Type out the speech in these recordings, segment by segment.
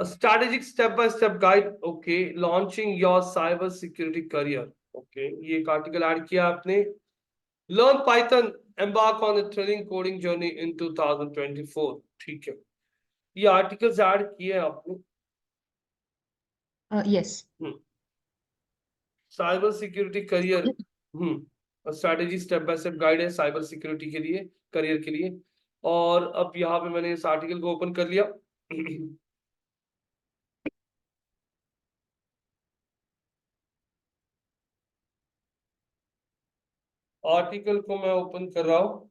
Strategic step by step guide, okay, launching your cyber security career, okay, ये एक article add किया आपने। Learn Python, embark on a thrilling coding journey in 2024, ठीक है, ये articles add किए आपने। Yes. Cyber security career, strategy step by step guide है साइबर सिक्योरिटी के लिए, करियर के लिए। और अब यहाँ पे मैंने इस आर्टिकल को ओपन कर लिया। आर्टिकल को मैं ओपन कर रहा हूं।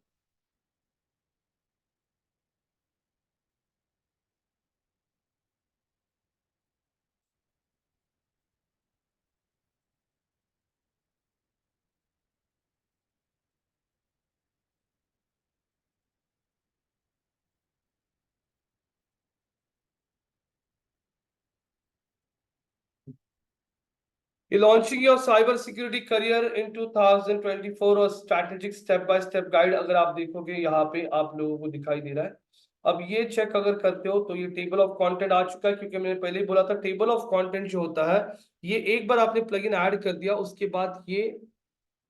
ये launching your cyber security career in 2024 और strategic step by step guide, अगर आप देखोगे यहाँ पे आप लोगों को दिखाई दे रहा है। अब ये चेक अगर करते हो तो ये टेबल ऑफ कंटेंट आ चुका है, क्योंकि मैंने पहले ही बोला था टेबल ऑफ कंटेंट जो होता है, ये एक बार आपने प्लगइन ऐड कर दिया उसके बाद ये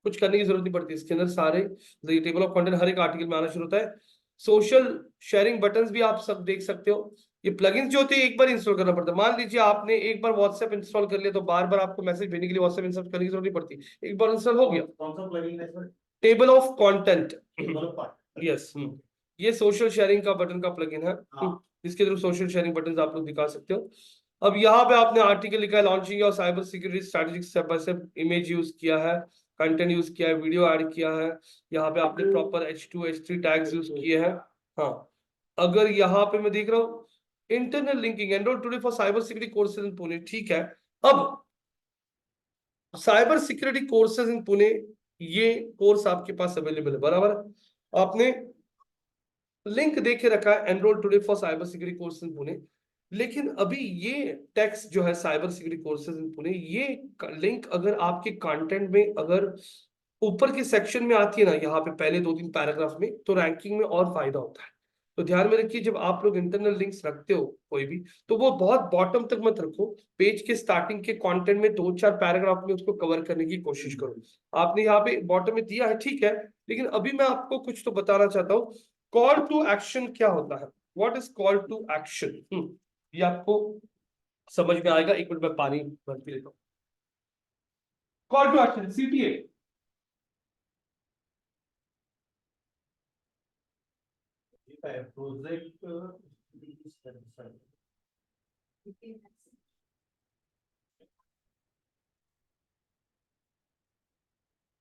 कुछ करने की जरूरत नहीं पड़ती। इसके अंदर सारे ये टेबल ऑफ कंटेंट हर एक आर्टिकल में आना शुरू होता है। सोशल शेयरिंग बटन्स भी आप सब देख सकते हो। ये प्लगइन्स जो होते हैं एक बार इंस्टॉल करना पड़ता है। मान लीजिए आपने एक बार व्हाट्सएप इंस्टॉल कर लिया तो बार बार आपको मैसेज भेजने के लिए व्हाट्सएप इंस्टॉल करने की जरूरत नहीं पड़ती, एक बार इंस्टॉल हो गया। कौन सा प्लगइन है sir? Table of content, table yes, ये सोशल शेयरिंग का बटन का प्लगइन है, इसके थ्रू सोशल शेयरिंग बटन आप लोग दिखा सकते हो। अब यहाँ पे आपने आर्टिकल लिखा है लॉन्चिंग और cyber security strategic step by step, image use किया है, कंटेंट यूज किया है, वीडियो ऐड किया है, यहाँ पे आपने proper H2 H3 tags use किए हैं। हाँ, अगर यहाँ पे मैं देख रहा हूँ internal linking enrol today for cyber security courses in Pune, ठीक है। अब cyber security courses in Pune, ये कोर्स आपके पास अवेलेबल है, बराबर। आपने लिंक देखे रखा है enrol today for cyber security courses in Pune, लेकिन अभी ये टेक्स्ट जो है cyber security courses in Pune, ये लिंक अगर आपके कंटेंट में अगर ऊपर के सेक्शन में आती है ना, यहाँ पे पहले 2-3 पैराग्राफ में, तो रैंकिंग में और फायदा होता है। तो ध्यान में रखिए जब आप लोग इंटरनल लिंक्स रखते हो कोई भी, तो वो बहुत बॉटम तक मत रखो, पेज के स्टार्टिंग के कंटेंट में 2-4 पैराग्राफ में उसको कवर करने की कोशिश करो। आपने यहाँ पे बॉटम में दिया है, ठीक है, लेकिन अभी मैं आपको कुछ तो बताना चाहता हूँ। कॉल टू एक्शन क्या होता है, what is call to action, ये आपको समझ में आएगा। एक मिनट में पानी भर के लेता हूँ। Call to action, CTA, project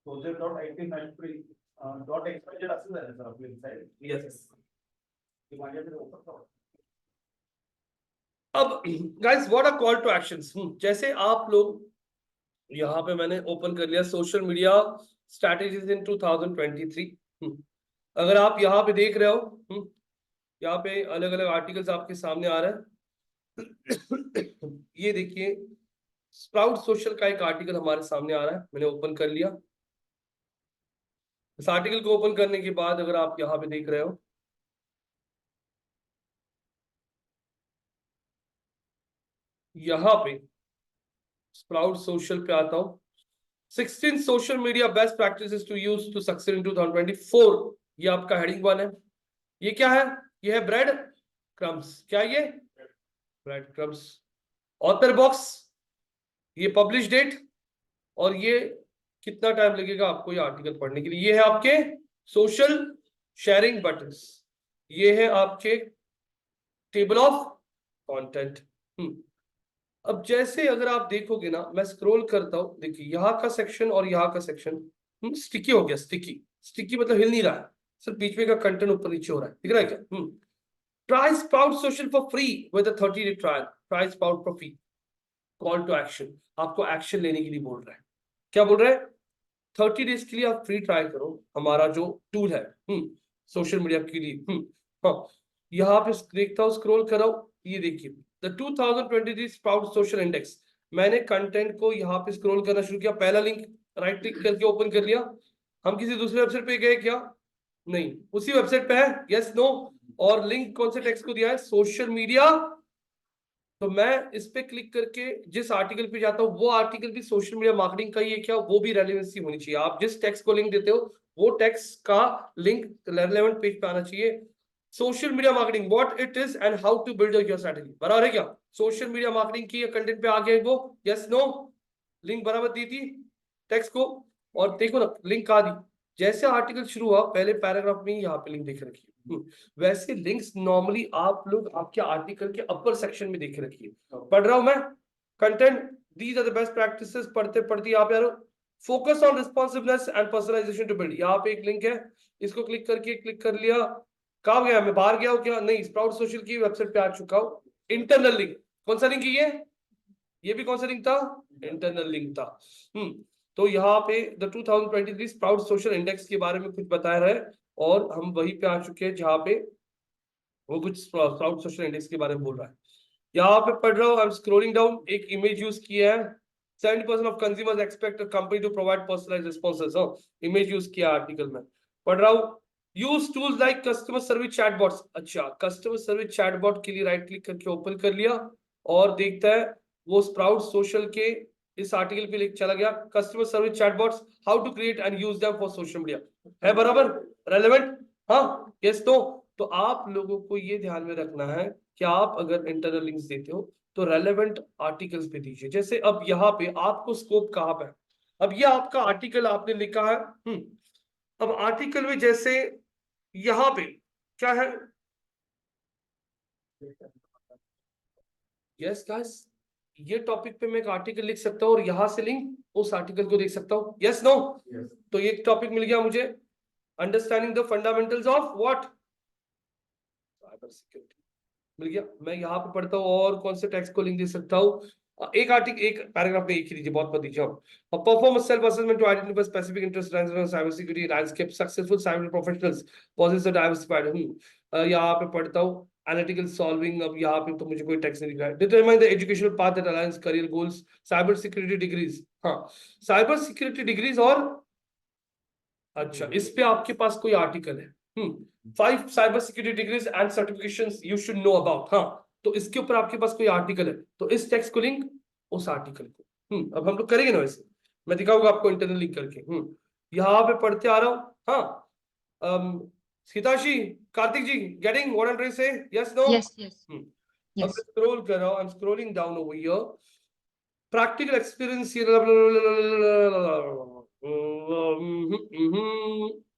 project.it.xyz असं झालं सर आपली वेबसाईट। यस। ती माझ्याकडे ओपन करा। अब guys what are call to actions, जैसे आप लोग यहाँ पे मैंने ओपन कर लिया सोशल मीडिया स्ट्रैटेजीज इन 2023, अगर आप यहाँ पे देख रहे हो, यहाँ पे अलग अलग आर्टिकल्स आपके सामने आ रहे हैं। ये देखिए स्प्राउट सोशल का एक आर्टिकल हमारे सामने आ रहा है, मैंने ओपन कर लिया। इस आर्टिकल को ओपन करने के बाद अगर आप यहाँ पे देख रहे हो, यहाँ पे स्प्राउट सोशल पे आता हूं, 16 social media best practices to use to succeed in 2024, ये आपका हेडिंग 1 है। ये क्या है, ये है ब्रेड क्रम्स, क्या ये ब्रेड क्रम्स। ऑथर बॉक्स, ये पब्लिश डेट, और ये कितना टाइम लगेगा आपको ये आर्टिकल पढ़ने के लिए। ये है आपके सोशल शेयरिंग बटन्स, ये है आपके टेबल ऑफ कंटेंट। अब जैसे अगर आप देखोगे ना, मैं स्क्रॉल करता हूं, देखिए यहाँ का सेक्शन और यहाँ का सेक्शन स्टिकी हो गया। स्टिकी, स्टिकी मतलब हिल नहीं रहा है, सिर्फ बीच में का कंटेंट ऊपर नीचे हो रहा है, दिख रहा है क्या। Try Sprout Social for free with a 30-day trial, try Sprout for free, call to action, आपको एक्शन लेने के लिए बोल रहा है। क्या बोल रहा है, 30 डेज के लिए आप फ्री ट्राई करो हमारा जो टूल है सोशल मीडिया के लिए। हाँ, यहाँ पे देखता हूँ, स्क्रॉल कराओ, ये देखिए द 2023 स्प्राउट सोशल इंडेक्स। मैंने कंटेंट को यहाँ पे स्क्रॉल करना शुरू किया, पहला लिंक राइट क्लिक करके ओपन कर लिया। हम किसी दूसरे वेबसाइट पे गए क्या, नहीं, उसी वेबसाइट पे है, यस नो। और लिंक कौन से टेक्स्ट को दिया है, सोशल मीडिया तो मैं इस पे क्लिक करके जिस आर्टिकल पे जाता हूँ वो आर्टिकल भी सोशल मीडिया मार्केटिंग का ही है क्या, वो भी रेलेवेंसी होनी चाहिए। आप जिस टेक्स्ट को लिंक देते हो वो टेक्स्ट का लिंक रेलेवेंट पेज पे आना चाहिए। Social media marketing what it is and how to build your strategy, बराबर है क्या? सोशल मीडिया मार्केटिंग की कंटेंट पे आ गया वो, यस नो? लिंक बराबर दी थी टेक्स्ट को, और देखो ना लिंक आ दी। जैसे आर्टिकल शुरू हुआ पहले पैराग्राफ में यहाँ पे लिंक देख रखी है। वैसे लिंक्स नॉर्मली आप लोग आपके आर्टिकल के अपर सेक्शन में देख रखिए। पढ़ रहा हूं मैं content, these are the best practices, पढ़ते पढ़ते यहाँ पे focus on responsiveness and personalisation to build. यहाँ पे एक लिंक है, इसको क्लिक करके क्लिक कर लिया। कहाँ गया, मैं बाहर गया हूँ क्या? नहीं, स्प्राउट सोशल की वेबसाइट पे आ चुका हूँ। इंटरनल लिंक, कौन सा लिंक है ये भी कौन सा लिंक था? इंटरनल लिंक था। तो यहाँ पे द 2023 स्प्राउट सोशल इंडेक्स के बारे में कुछ बताया रहा है, और हम वहीं पे आ चुके हैं जहाँ पे वो कुछ स्प्राउट सोशल इंडेक्स के बारे में बोल रहा है। यहाँ पे पढ़ रहा हूँ, आई एम स्क्रोलिंग डाउन, एक इमेज यूज किया है। 70% of consumers expect a company to provide personalised responses. Image use किया आर्टिकल में, पढ़ रहा हूँ। Use tools like customer service chatbots. अच्छा, कस्टमर सर्विस चैटबॉट के लिए राइट क्लिक करके ओपन कर लिया और देखता है वो स्प्राउट सोशल के इस आर्टिकल पे लिख चला गया, customer service chatbots, how to create and use them for social media. है बराबर रेलेवेंट? हाँ, यस नो? तो आप लोगों को ये ध्यान में रखना है कि आप अगर इंटरनल लिंक्स देते हो तो रेलेवेंट आर्टिकल्स पे दीजिए। जैसे अब यहाँ पे आपको स्कोप कहाँ पे है, अब ये आपका आर्टिकल आपने लिखा है। अब आर्टिकल में जैसे यहाँ पे क्या है, यस गाइस, ये टॉपिक पे मैं एक आर्टिकल लिख सकता हूँ और यहां से लिंक उस आर्टिकल को देख सकता हूँ, यस नो? तो ये टॉपिक मिल गया मुझे, understanding the fundamentals of what, cyber security, मिल गया। मैं यहाँ पे पढ़ता हूँ और कौन से टेक्स्ट को लिंक दे सकता हूँ, एक आर्टिकल एक पैराग्राफ में एक ही दीजिए, बहुत मत दीजिए। Perform self assessment to identify specific interest in cyber security landscape, successful cyber professionals poses the diversified. यहाँ पे पढ़ता हूँ एनालिटिकल सॉल्विंग। अब यहाँ पे तो मुझे कोई टेक्स्ट नहीं दिख रहा है। Determine the educational path that aligns career goals, cyber security degrees. हाँ, साइबर सिक्योरिटी डिग्रीज, और अच्छा इस पे आपके पास कोई आर्टिकल है, 5 cyber security degrees and certifications you should know about. हाँ, तो इसके ऊपर आपके पास कोई आर्टिकल है तो इस टेक्स्ट को लिंक उस आर्टिकल को। अब हम लोग करेंगे ना वैसे, मैं दिखाऊंगा आपको इंटरनल लिंक करके। यहाँ पे पढ़ते आ रहा हूँ। हाँ, Hitashi, Kartik ji, getting what I am trying to say, yes no? Yes, yes, अब yes. स्क्रॉल कर रहा हूँ, I am scrolling down over here, practical experience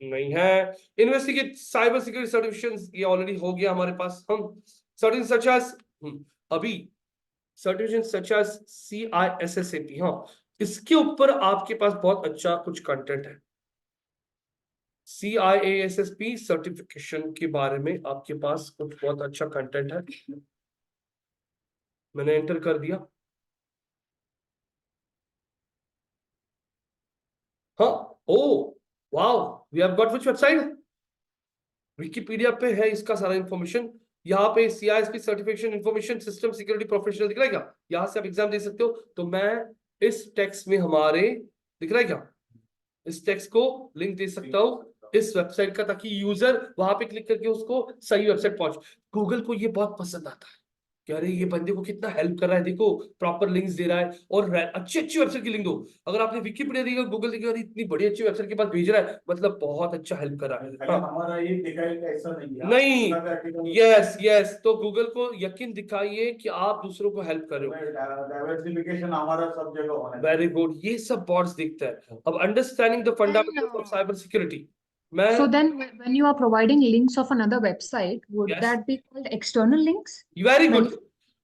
नहीं है। इन्वेस्टिगेट साइबर सिक्योरिटी सर्टिफिकेशन, ये ऑलरेडी हो गया हमारे पास। हम सर्टिफिकेशन सच एज अभी सर्टिफिकेशन सच एज CISSAP, हाँ, इसके ऊपर आपके पास बहुत अच्छा कुछ कंटेंट है। CIASSP सर्टिफिकेशन के बारे में आपके पास कुछ बहुत अच्छा कंटेंट है, मैंने एंटर कर दिया। हाँ, oh wow, we have got which website? Wikipedia पे है इसका सारा इंफॉर्मेशन। यहाँ पे CISP certification information system security professional दिख रहा है क्या? यहाँ से आप एग्जाम दे सकते हो। तो मैं इस टेक्स्ट में हमारे दिख रहा है क्या, इस टेक्स्ट को लिंक दे सकता हूँ इस वेबसाइट का, ताकि यूजर वहां पे क्लिक करके उसको सही वेबसाइट पहुंच। गूगल को ये बहुत पसंद आता है कि अरे ये बंदे को कितना हेल्प कर रहा है, देखो प्रॉपर लिंक्स दे रहा है, और अच्छी अच्छी वेबसाइट की लिंक दो। अगर आपने विकिपीडिया देखा, गूगल देखा, अरे इतनी बड़ी अच्छी वेबसाइट के पास भेज रहा है, मतलब बहुत अच्छा हेल्प कर रहा है। हाँ। हमारा ये दिखाएगा ऐसा नहीं है। नहीं, यस यस, तो गूगल को यकीन दिखाइए कि आप दूसरों को हेल्प कर रहे हो। डाइवर्सिफिकेशन हमारा सब जगह होना चाहिए। वेरी गुड, ये सब बॉट्स दिखता है। अब understanding the fundamentals of cyber security, मैं So then when you are providing links of another website, would yes, that be called external links? Very good, When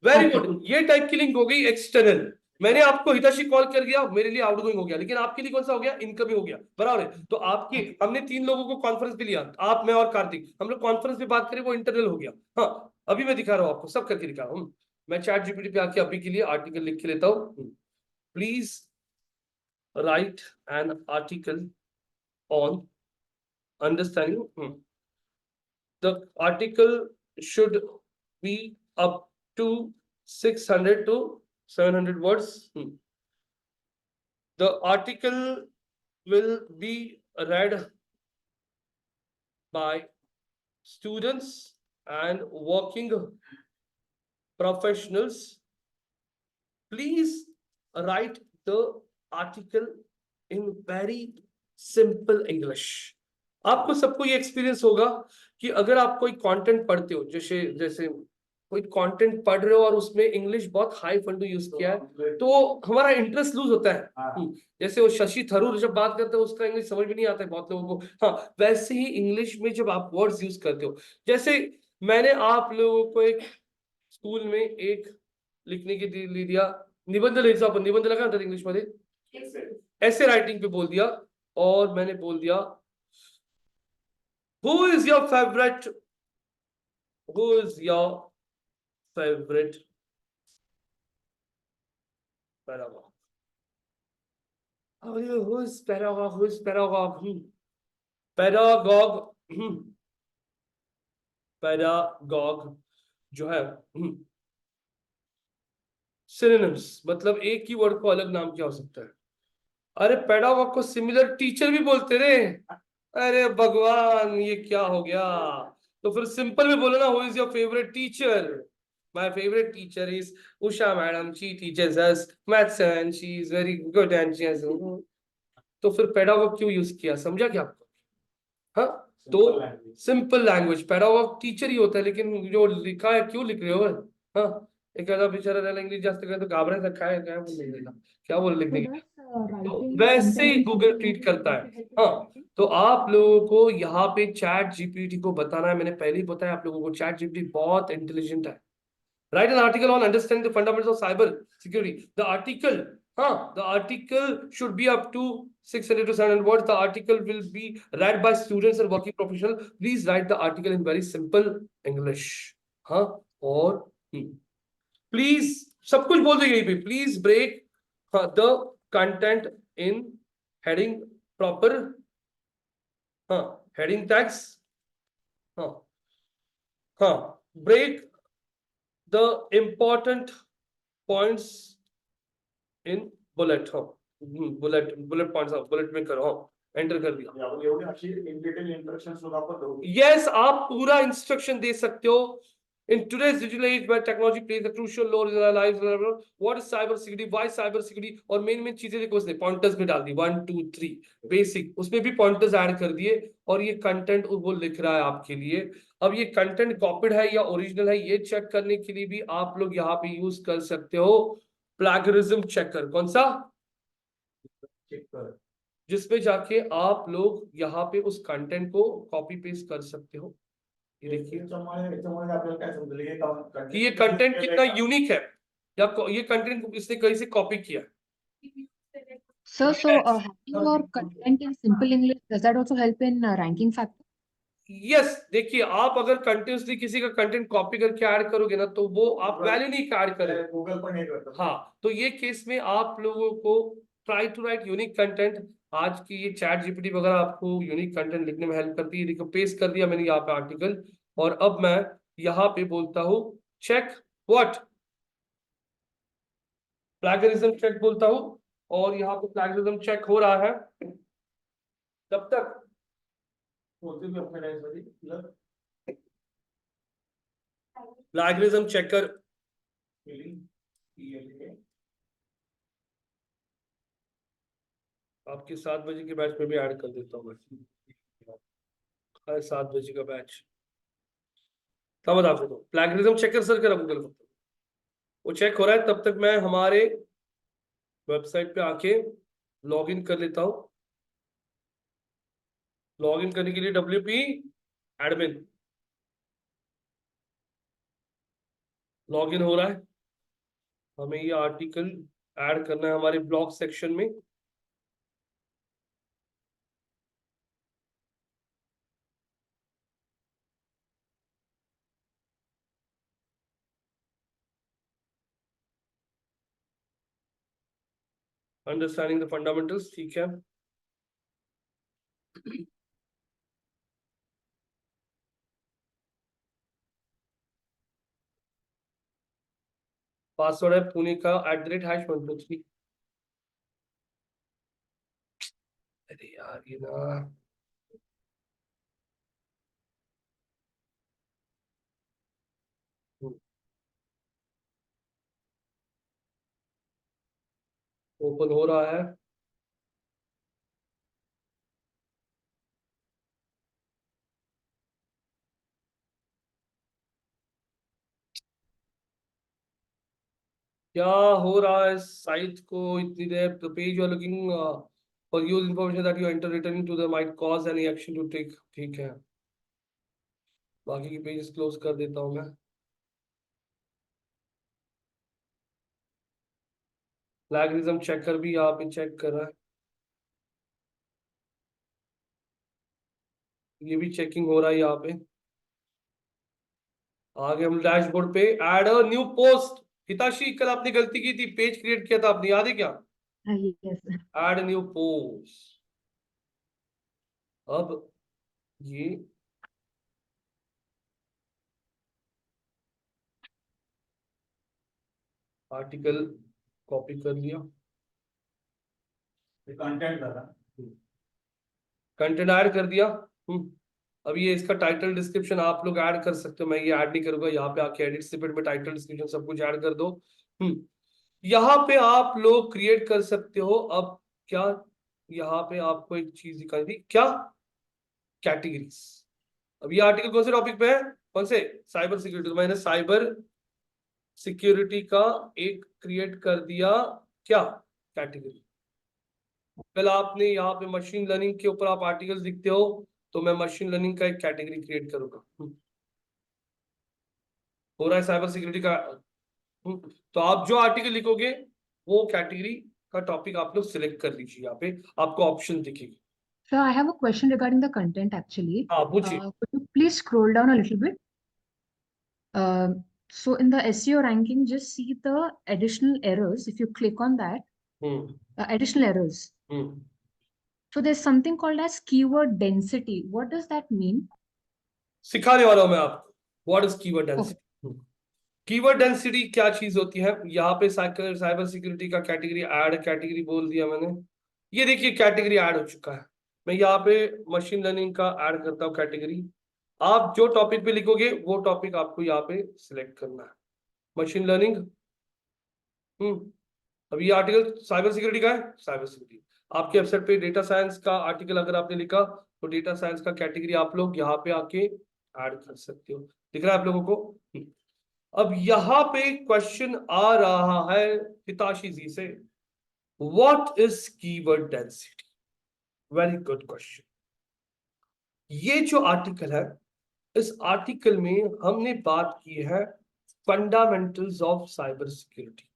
very okay. Good, ये type की link हो गई external. मैंने आपको हिताशी call कर दिया, मेरे लिए आउटगोइंग हो गया, लेकिन आपके लिए कौन सा हो गया, इनकमिंग हो गया, बराबर है? तो आपकी हमने 3 लोगों को कॉन्फ्रेंस पे लिया, आप, मैं और कार्तिक, हम लोग कॉन्फ्रेंस पे बात करें, वो इंटरनल हो गया। हाँ, अभी मैं दिखा रहा हूँ आपको, सब करके दिखा रहा हूँ। मैं चैट जीपीटी पे आके अभी के लिए आर्टिकल लिख के लेता हूँ। Please right an article on understanding. The article should be up to 600 to 700 words. The article will be read by students and working professionals please write the article in very simple English. आपको सबको ये experience होगा कि अगर आप कोई content पढ़ते हो, जैसे जैसे कोई कंटेंट पढ़ रहे हो और उसमें इंग्लिश बहुत हाई फंडू यूज किया है, तो हमारा इंटरेस्ट लूज होता है। जैसे वो शशि थरूर जब बात करते हैं उसका इंग्लिश समझ में नहीं आता है बहुत लोगों को। हाँ, वैसे ही इंग्लिश में जब आप वर्ड्स यूज करते हो, जैसे मैंने आप लोगों को एक स्कूल में एक लिखने की दिया निबंध, निबंध लगा था इंग्लिश में, ऐसे राइटिंग पे बोल दिया, और मैंने बोल दिया who is your favourite, who is your favourite paragraph, who is paragraph, who is paragraph, पैरागॉग, पैरागॉग जो है, सिनोनिम्स मतलब एक ही वर्ड को अलग नाम क्या हो सकता है? अरे पैडागॉग को सिमिलर टीचर भी बोलते रे। अरे भगवान, ये क्या हो गया? तो फिर सिंपल में बोलो ना, who is your favourite teacher? My favourite teacher is Usha madam, she teachers us maths and she is very good and she has. तो फिर पैडागॉग क्यों यूज किया, समझा क्या आपको? हाँ, तो सिंपल लैंग्वेज, पैडागॉग टीचर ही होता है, लेकिन जो लिखा है क्यों लिख रहे हो? हाँ, एक आधा बेचारा रहना इंग्लिश जास्त करे तो घाबरा रखा है, क्या बोल देगा, क्या बोल लिखने की। तो वैसे ही गूगल ट्रीट करता है। हाँ, तो आप लोगों को यहाँ पे चैट जीपीटी को बताना है, मैंने पहले ही बताया आप लोगों को, चैट जीपीटी बहुत इंटेलिजेंट है। Write an article on understanding the fundamentals of cyber security. The article should be up to 600 to 700 words. The article will be read by students and working professionals. Please write the article in very simple English. हाँ, और please सब कुछ बोल दो यहीं पे। Please break the content in heading proper, हाँ, heading tags, हाँ, हाँ, break the important points in bullet. हाँ, बुलेट पॉइंट्स, बुलेट में करो। हाँ, एंटर कर दिया। एवढी अशी इन डिटेल इंस्ट्रक्शन सुद्धा आपण देऊ. यस, आप पूरा इंस्ट्रक्शन दे सकते हो। In today's digital age where technology plays a crucial role in our lives, what is cyber security, why cyber security, और मेन चीजें देखो, उसने पॉइंटर्स में डाल दी 1 2 3 बेसिक, उसमें भी पॉइंटर्स ऐड कर दिए, और ये कंटेंट वो लिख रहा है आपके लिए। अब ये कंटेंट कॉपीड है या ओरिजिनल है, ये चेक करने के लिए भी आप लोग यहाँ पे यूज कर सकते हो प्लैगरिज्म चेकर। कौन सा? चेक कर. जिसपे जाके आप लोग यहाँ पे उस कंटेंट को कॉपी पेस्ट कर सकते हो। ये देखिए याच्यामुळे आपल्याला काय समजेल कि ये कंटेंट कितना यूनिक है, या ये कंटेंट इसने कहीं से कॉपी किया। Sir, so having your content in simple English, does that also help in ranking factor? Yes, देखिए आप अगर कंटिन्यूसली किसी का कंटेंट कॉपी करके ऐड करोगे ना, तो वो आप वैल्यू नहीं ऐड करेंगे। गूगल पर नहीं करता. हाँ, तो ये केस में आप लोगों को try to write unique content. आज की ये चैट जीपीटी वगैरह आपको यूनिक कंटेंट लिखने में हेल्प करती है। देखो, पेस्ट कर दिया मैंने यहाँ पे आर्टिकल, और अब मैं यहाँ पे बोलता हूँ चेक व्हाट, प्लैगरिज्म चेक बोलता हूँ, और यहाँ पे प्लैगरिज्म चेक हो रहा है। तब तक प्लैगरिज्म चेकर आपके 7 बजे के बैच में भी ऐड कर देता हूँ मैं। 7 बजे का बैच तब बता दो। प्लैगरिज्म चेकर सर करा गूगल पर, वो चेक हो रहा है। तब तक मैं हमारे वेबसाइट पे आके लॉग इन कर लेता हूँ। लॉग इन करने के लिए WP एडमिन लॉग इन हो रहा है। हमें ये आर्टिकल ऐड करना है हमारे ब्लॉग सेक्शन में। अंडरस्टैंडिंग द फंडामेंटल्स, ठीक है। पासवर्ड है पुणे का @#123। अरे यार, ये ना ओपन हो रहा है। क्या हो रहा है साइट को इतनी देर? The page you are looking for use information that you enter returning to the might cause any action to take. ठीक है, बाकी की पेजेस क्लोज कर देता हूं मैं। प्लैगरिज्म चेकर भी यहाँ पे चेक कर रहा है, ये भी चेकिंग हो रहा है यहाँ पे। आगे हम डैशबोर्ड पे ऐड अ न्यू पोस्ट। हिताशी, कल आपने गलती की थी, पेज क्रिएट किया था आपने, याद है क्या? Yes. Add new post. अब ये आर्टिकल कॉपी कर लिया, कंटेंट करा कंटेंट ऐड कर दिया। अब ये इसका टाइटल डिस्क्रिप्शन आप लोग ऐड कर सकते हो, मैं ये ऐड नहीं करूंगा। यहाँ पे आके एडिट स्निपेट में टाइटल डिस्क्रिप्शन सब कुछ ऐड कर दो। यहाँ पे आप लोग क्रिएट कर सकते हो। अब क्या, यहाँ पे आपको एक चीज दिखाई दी क्या? कैटेगरीज। अब ये आर्टिकल कौन से टॉपिक पे है? कौन से? Cyber security. तो मैंने साइबर सिक्योरिटी का एक क्रिएट कर दिया, क्या? कैटेगरी। कल आपने यहाँ पे मशीन लर्निंग के ऊपर आप आर्टिकल्स लिखते हो, तो मैं मशीन लर्निंग का एक कैटेगरी क्रिएट करूंगा। हो रहा है साइबर सिक्योरिटी का। तो आप जो आर्टिकल लिखोगे वो कैटेगरी का टॉपिक आप लोग सिलेक्ट कर लीजिए। यहाँ पे आपको ऑप्शन दिखेगी। So I have a question regarding the content actually. हाँ पूछिए। Could you please scroll down a little bit? So in the SEO ranking, just see the additional errors. If you click on that, hmm additional errors. Hmm So there's something called as keyword density. What does that mean? सिखाने वाला हूं मैं आपको। What is keyword Okay. Density? Keyword density क्या चीज होती है? यहाँ पे साइबर सिक्योरिटी का कैटेगरी ऐड, कैटेगरी बोल दिया मैंने। ये देखिए कैटेगरी ऐड हो चुका है। मैं यहाँ पे मशीन लर्निंग का ऐड करता हूँ कैटेगरी। आप जो टॉपिक पे लिखोगे वो टॉपिक आपको यहाँ पे सिलेक्ट करना है। Machine learning. अब ये आर्टिकल साइबर सिक्योरिटी का है। साइबर सिक्योरिटी आपके वेबसाइट पे डेटा साइंस का आर्टिकल अगर आपने लिखा तो डेटा साइंस का कैटेगरी आप लोग यहाँ पे आके ऐड कर सकते हो। दिख रहा है आप लोगों को? अब यहाँ पे क्वेश्चन आ रहा है हिताशी जी से, what is keyword density? Very good question. ये जो आर्टिकल है, इस आर्टिकल में हमने बात की है फंडामेंटल्स ऑफ साइबर सिक्योरिटी।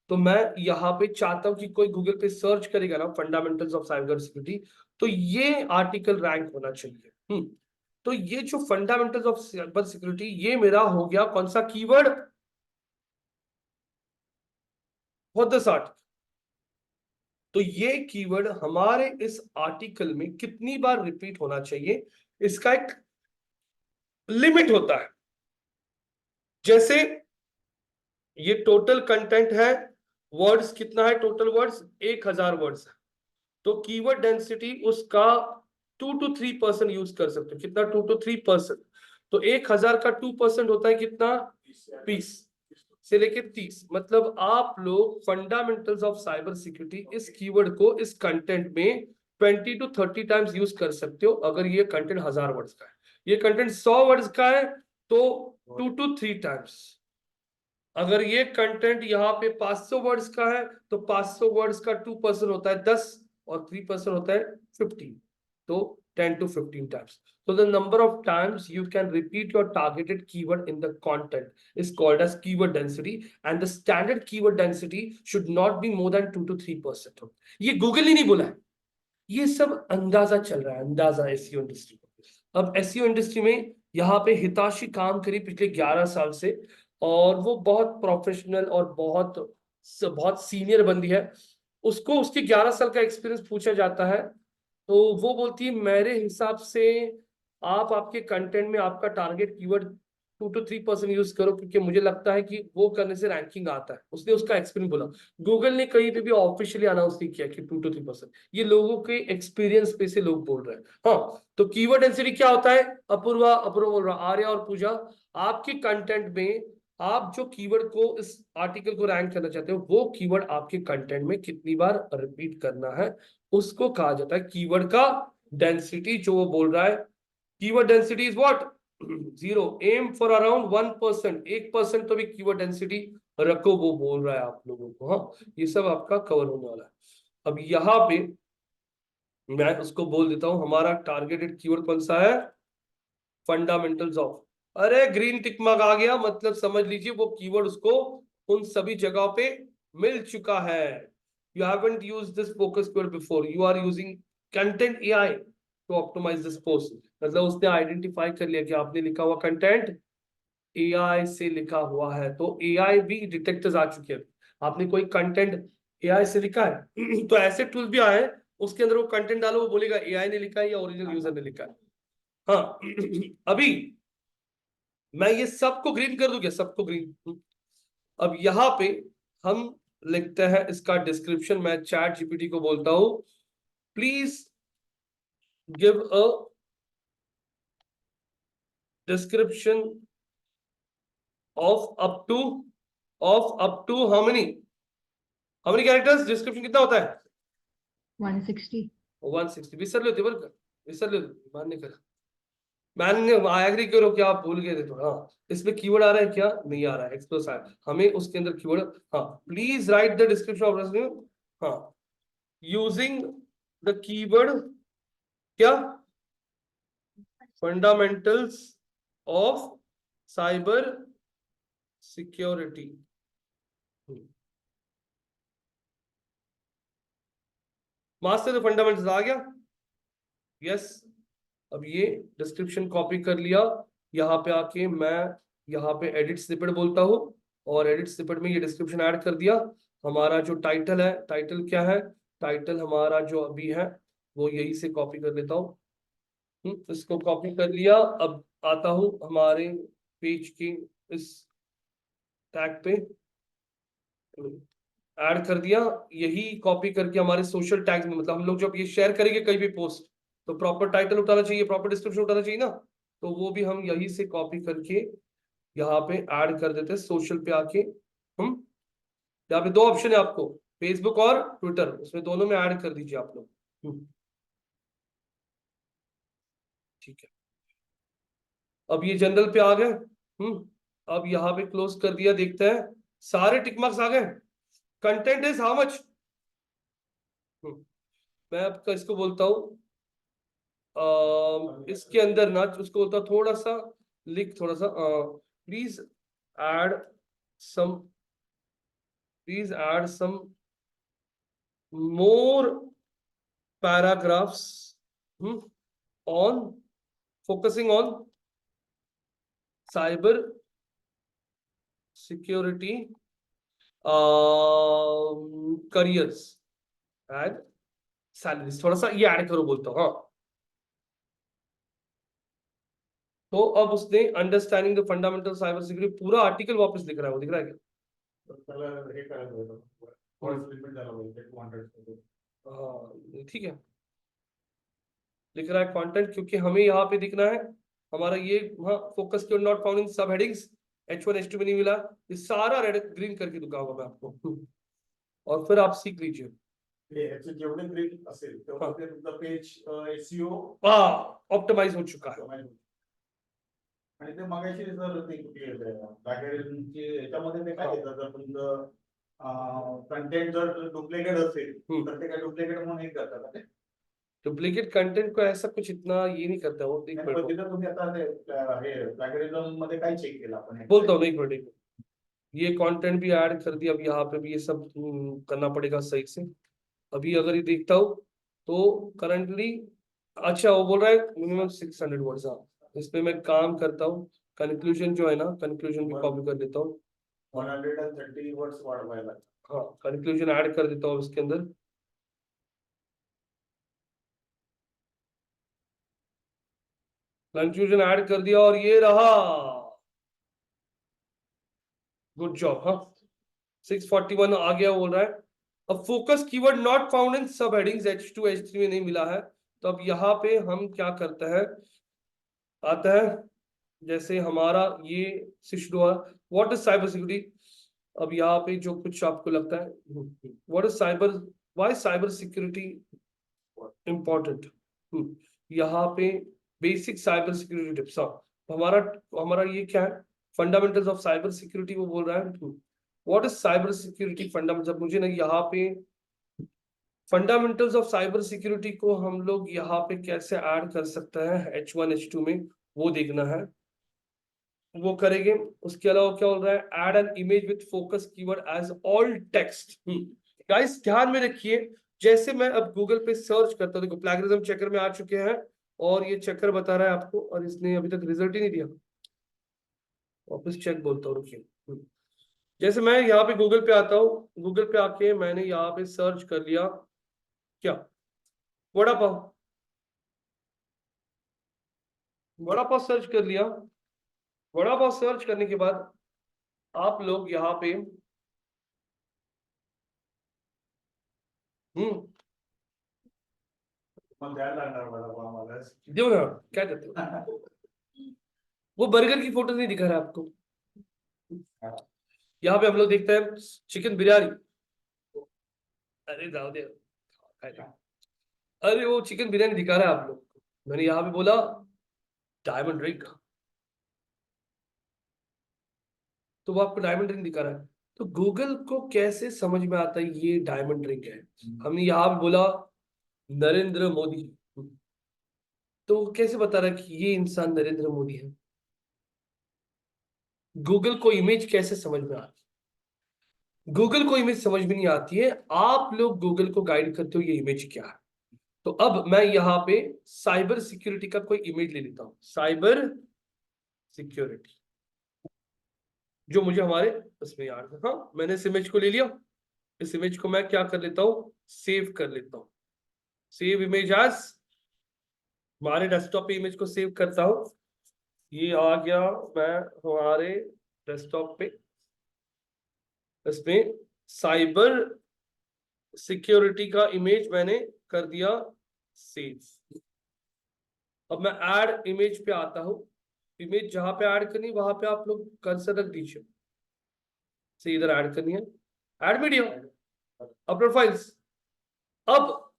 तो मैं यहाँ पे चाहता हूं कि कोई गूगल पे सर्च करेगा ना फंडामेंटल्स ऑफ साइबर सिक्योरिटी, तो ये आर्टिकल रैंक होना चाहिए। तो ये जो फंडामेंटल्स ऑफ साइबर सिक्योरिटी, ये मेरा हो गया कौन सा कीवर्ड? For this article. तो ये कीवर्ड हमारे इस आर्टिकल में कितनी बार रिपीट होना चाहिए, इसका एक लिमिट होता है। जैसे ये टोटल कंटेंट है, वर्ड्स कितना है? टोटल वर्ड्स 1000 वर्ड्स है। तो कीवर्ड डेंसिटी उसका 2 to 3% यूज कर सकते हो। कितना? 2 to 3%। तो 1000 का 2% होता है कितना? 20 से लेके 30। मतलब आप लोग फंडामेंटल्स ऑफ साइबर सिक्योरिटी इस कीवर्ड को इस कंटेंट में 20 to 30 टाइम्स यूज कर सकते हो। अगर ये कंटेंट 1000 वर्ड्स का है, ये कंटेंट 100 वर्ड्स का है, तो 2 to 3 टाइम्स। अगर ये कंटेंट यहाँ पे 500 वर्ड्स का है, तो 500 वर्ड्स का 2% होता है 10 और 3% होता है 15, तो 10 to 15 times. So the number of times you can repeat your targeted keyword in the content is called as keyword density, and the standard keyword density should not be more than 2 to 3%. ये Google ही नहीं बोला है, ये सब अंदाजा चल रहा है, अंदाजा एसईओ इंडस्ट्री को। अब एसईओ इंडस्ट्री में यहाँ पे हिताशी काम करी पिछले 11 साल से, और वो बहुत प्रोफेशनल और बहुत सीनियर बंदी है। उसको उसके 11 साल का एक्सपीरियंस पूछा जाता है, तो वो बोलती है मेरे हिसाब से आप आपके कंटेंट में आपका टारगेट कीवर्ड 2 to 3% यूज करो, क्योंकि मुझे लगता है कि वो करने से रैंकिंग आता है। उसने उसका एक्सपीरियंस बोला। गूगल ने कहीं पे भी ऑफिशियली अनाउंस नहीं किया कि 2 to 3%। ये लोगों के एक्सपीरियंस पे से लोग बोल रहे हैं। हाँ, तो कीवर्ड डेंसिटी क्या होता है? अपूर्वा बोल रहा, आर्या और पूजा, आपके कंटेंट में आप जो कीवर्ड को इस आर्टिकल को रैंक करना चाहते हो वो कीवर्ड आपके कंटेंट में कितनी बार रिपीट करना है, उसको कहा जाता है कीवर्ड का डेंसिटी। जो वो बोल रहा है, keyword density is what, 0, aim for around 1%, 1% तो भी कीवर्ड डेंसिटी रखो, वो बोल रहा है आप लोगों को। हाँ, ये सब आपका कवर होने वाला है। अब यहाँ पे मैं उसको बोल देता हूं, हमारा टारगेटेड कीवर्ड कौन सा है, फंडामेंटल्स ऑफ। अरे ग्रीन टिक मार्क आ गया, मतलब समझ लीजिए वो कीवर्ड उसको उन सभी जगह पे मिल चुका है। You haven't used this focus keyword before, you are using content AI to optimise this post. मतलब उसने आइडेंटिफाई कर लिया कि आपने लिखा हुआ कंटेंट एआई से लिखा हुआ है, तो एआई भी डिटेक्टर्स आ चुके हैं। आपने कोई कंटेंट एआई से लिखा है तो ऐसे टूल भी आए, उसके अंदर वो कंटेंट डालो, वो बोलेगा एआई ने लिखा है या ओरिजिनल यूजर ने लिखा है। हाँ अभी मैं ये सबको ग्रीन कर दूं क्या, सबको ग्रीन। अब यहाँ पे हम लिखते हैं इसका डिस्क्रिप्शन। मैं चैट जीपीटी को बोलता हूं please give a description of up to how many characters, description कितना होता है 160. 160। विसरले होते बरं का, विसरले होते, मान्य कर, मान्य एग्री करो क्या आप भूल गए थे थोड़ा। हाँ, इसमें कीवर्ड आ रहा है क्या, नहीं आ रहा है, एक्सप्रेस आ है, हमें उसके अंदर कीवर्ड। हाँ, please write the description of resume, हाँ, यूजिंग द कीवर्ड क्या, fundamentals of cyber security. Master the fundamentals आ गया, यस। अब ये डिस्क्रिप्शन कॉपी कर लिया, यहाँ पे आके मैं यहाँ पे एडिट स्निपेट बोलता हूँ, और एडिट स्निपेट में ये डिस्क्रिप्शन ऐड कर दिया। हमारा जो टाइटल है, टाइटल क्या है, टाइटल हमारा जो अभी है वो यही से कॉपी कर लेता हूँ। इसको कॉपी कर लिया। अब आता हूँ हमारे पेज के इस टैग पे, ऐड कर दिया। यही कॉपी करके हमारे सोशल टैग्स में, मतलब हम लोग जब ये शेयर करेंगे कहीं भी पोस्ट, तो प्रॉपर टाइटल उठाना चाहिए, प्रॉपर डिस्क्रिप्शन उठाना चाहिए ना, तो वो भी हम यही से कॉपी करके यहाँ पे ऐड कर देते हैं सोशल पे आके। हम यहाँ पे दो ऑप्शन है आपको, फेसबुक और ट्विटर, उसमें दोनों में ऐड कर दीजिए आप लोग। ठीक है, अब ये जनरल पे आ गए। अब यहाँ पे क्लोज कर दिया, देखते हैं सारे टिक मार्क्स आ गए। कंटेंट इज हाउ मच, मैं आपका इसको बोलता हूँ इसके अंदर ना, उसको बोलता हूँ थोड़ा सा लिख, थोड़ा सा please add some, please add some more paragraphs on focusing on cyber security careers and salaries, थोड़ा सा ये ऐड करो बोलता हूँ। हाँ, तो अब उसने understanding the fundamental cyber security पूरा आर्टिकल वापस लिख रहा है, वो दिख रहा है क्या? तर त्याला हे करायला होतं फॉल्स लिमिट झाला पाहिजे 200. हाँ ठीक है, लिख रहा है कंटेंट, क्योंकि हमें यहाँ पे दिखना है हमारा ये, हाँ, focus keyword not found in सब हेडिंग्स, H1 H2 में नहीं मिला, ये सारा रेड ग्रीन करके दिखाऊंगा मैं आपको और फिर आप सीख लीजिए। याचे जेवढे ग्रीन असेल तेवढं ते तुमचं पेज एसईओ ऑप्टिमाइज हो चुका है। आणि ते मगाशी जर ते पॅकेजचे याच्यामध्ये ते काय येतं, जर तुमचं कंटेंट जर डुप्लिकेट असेल तर ते काय डुप्लिकेट म्हणून हे करतात ना ते? डुप्लीकेट कंटेंट को ऐसा कुछ इतना ये नहीं करता वो, एक नाही, पण तिथं तुम्ही आता ते हे प्लॅगरिझम मध्ये काय चेक केलं आपण? बोलता हूँ, एक मिनट, ये कंटेंट भी ऐड कर दिया। अब यहाँ पे भी ये सब करना पड़ेगा सही से। अभी अगर ये देखता हूँ तो करंटली, अच्छा वो बोल रहा है मिनिमम 600 वर्ड्स। हाँ, इस पे मैं काम करता हूँ। कंक्लूजन जो है ना, कंक्लूजन भी कॉपी कर लेता हूँ, 130 वर्ड्स वाढवायला. हाँ, कंक्लूजन ऐड कर देता हूँ इसके अंदर। कंक्लूजन ऐड कर दिया और ये रहा, गुड जॉब। हाँ, 641 आ गया बोल रहा है। अब focus keyword not found in सब हेडिंग्स, H2 H3 में नहीं मिला है, तो अब यहाँ पे हम क्या करते हैं, आता है जैसे हमारा ये शिशुआ, व्हाट इज साइबर सिक्योरिटी? अब यहाँ पे जो कुछ आपको लगता है, what is cyber, why cyber security important? यहाँ पे बेसिक साइबर सिक्योरिटी टिप्स, हमारा हमारा ये क्या है, फंडामेंटल्स ऑफ साइबर सिक्योरिटी वो बोल रहा है। What is cyber security fundamentals? मुझे ना यहाँ पे फंडामेंटल्स ऑफ साइबर सिक्योरिटी को हम लोग यहाँ पे कैसे ऐड कर सकते हैं H1 H2 में, वो देखना है, वो करेंगे। उसके अलावा क्या बोल रहा है, add an image with focus keyword as alt text. Guys ध्यान में रखिए, जैसे मैं अब गूगल पे सर्च करता हूँ, देखो प्लैगियरिज्म चेकर में आ चुके हैं और ये चेकर बता रहा है आपको, और इसने अभी तक रिजल्ट ही नहीं दिया। वापस चेक बोलता हूँ, रुकिए। जैसे मैं यहाँ पे गूगल पे आता हूँ, गूगल पे आके मैंने यहाँ पे सर्च कर लिया क्या, वड़ा पाव, वड़ा पाव सर्च कर लिया। वड़ा पाव सर्च करने के बाद आप लोग यहाँ पे मग द्यायला लागणार मला आम्हाला. दो ना, क्या कहते हो, वो बर्गर की फोटो नहीं दिखा रहा है आपको? यहाँ पे हम लोग देखते हैं चिकन बिरयानी, अरे जाओ दे, अरे वो चिकन बिरयानी दिखा रहा है आप लोग को। मैंने यहाँ पे बोला डायमंड रिंग, तो वो आपको डायमंड रिंग दिखा रहा है। तो गूगल को कैसे समझ में आता है ये डायमंड रिंग है? हमने यहाँ पे बोला नरेंद्र मोदी, तो वो कैसे बता रहा है कि ये इंसान नरेंद्र मोदी है? गूगल को इमेज कैसे समझ में आती है? गूगल को इमेज समझ में नहीं आती है, आप लोग गूगल को गाइड करते हो ये इमेज क्या है। तो अब मैं यहाँ पे साइबर सिक्योरिटी का कोई इमेज ले लेता हूं, साइबर सिक्योरिटी जो मुझे हमारे उसमें याद है। हाँ, मैंने इस इमेज को ले लिया, इस इमेज को मैं क्या कर लेता हूँ, सेव कर लेता हूँ, सेव इमेज एज, हमारे डेस्कटॉप पे इमेज को सेव करता हूँ। ये आ गया, मैं हमारे डेस्कटॉप पे इसमें साइबर सिक्योरिटी का इमेज मैंने कर दिया सेव। अब मैं ऐड इमेज पे आता हूं, इमेज जहां पे ऐड करनी वहां पे आप लोग कर्सर रख दीजिए, से इधर ऐड करनी है, ऐड मीडिया, अपलोड फाइल्स। अब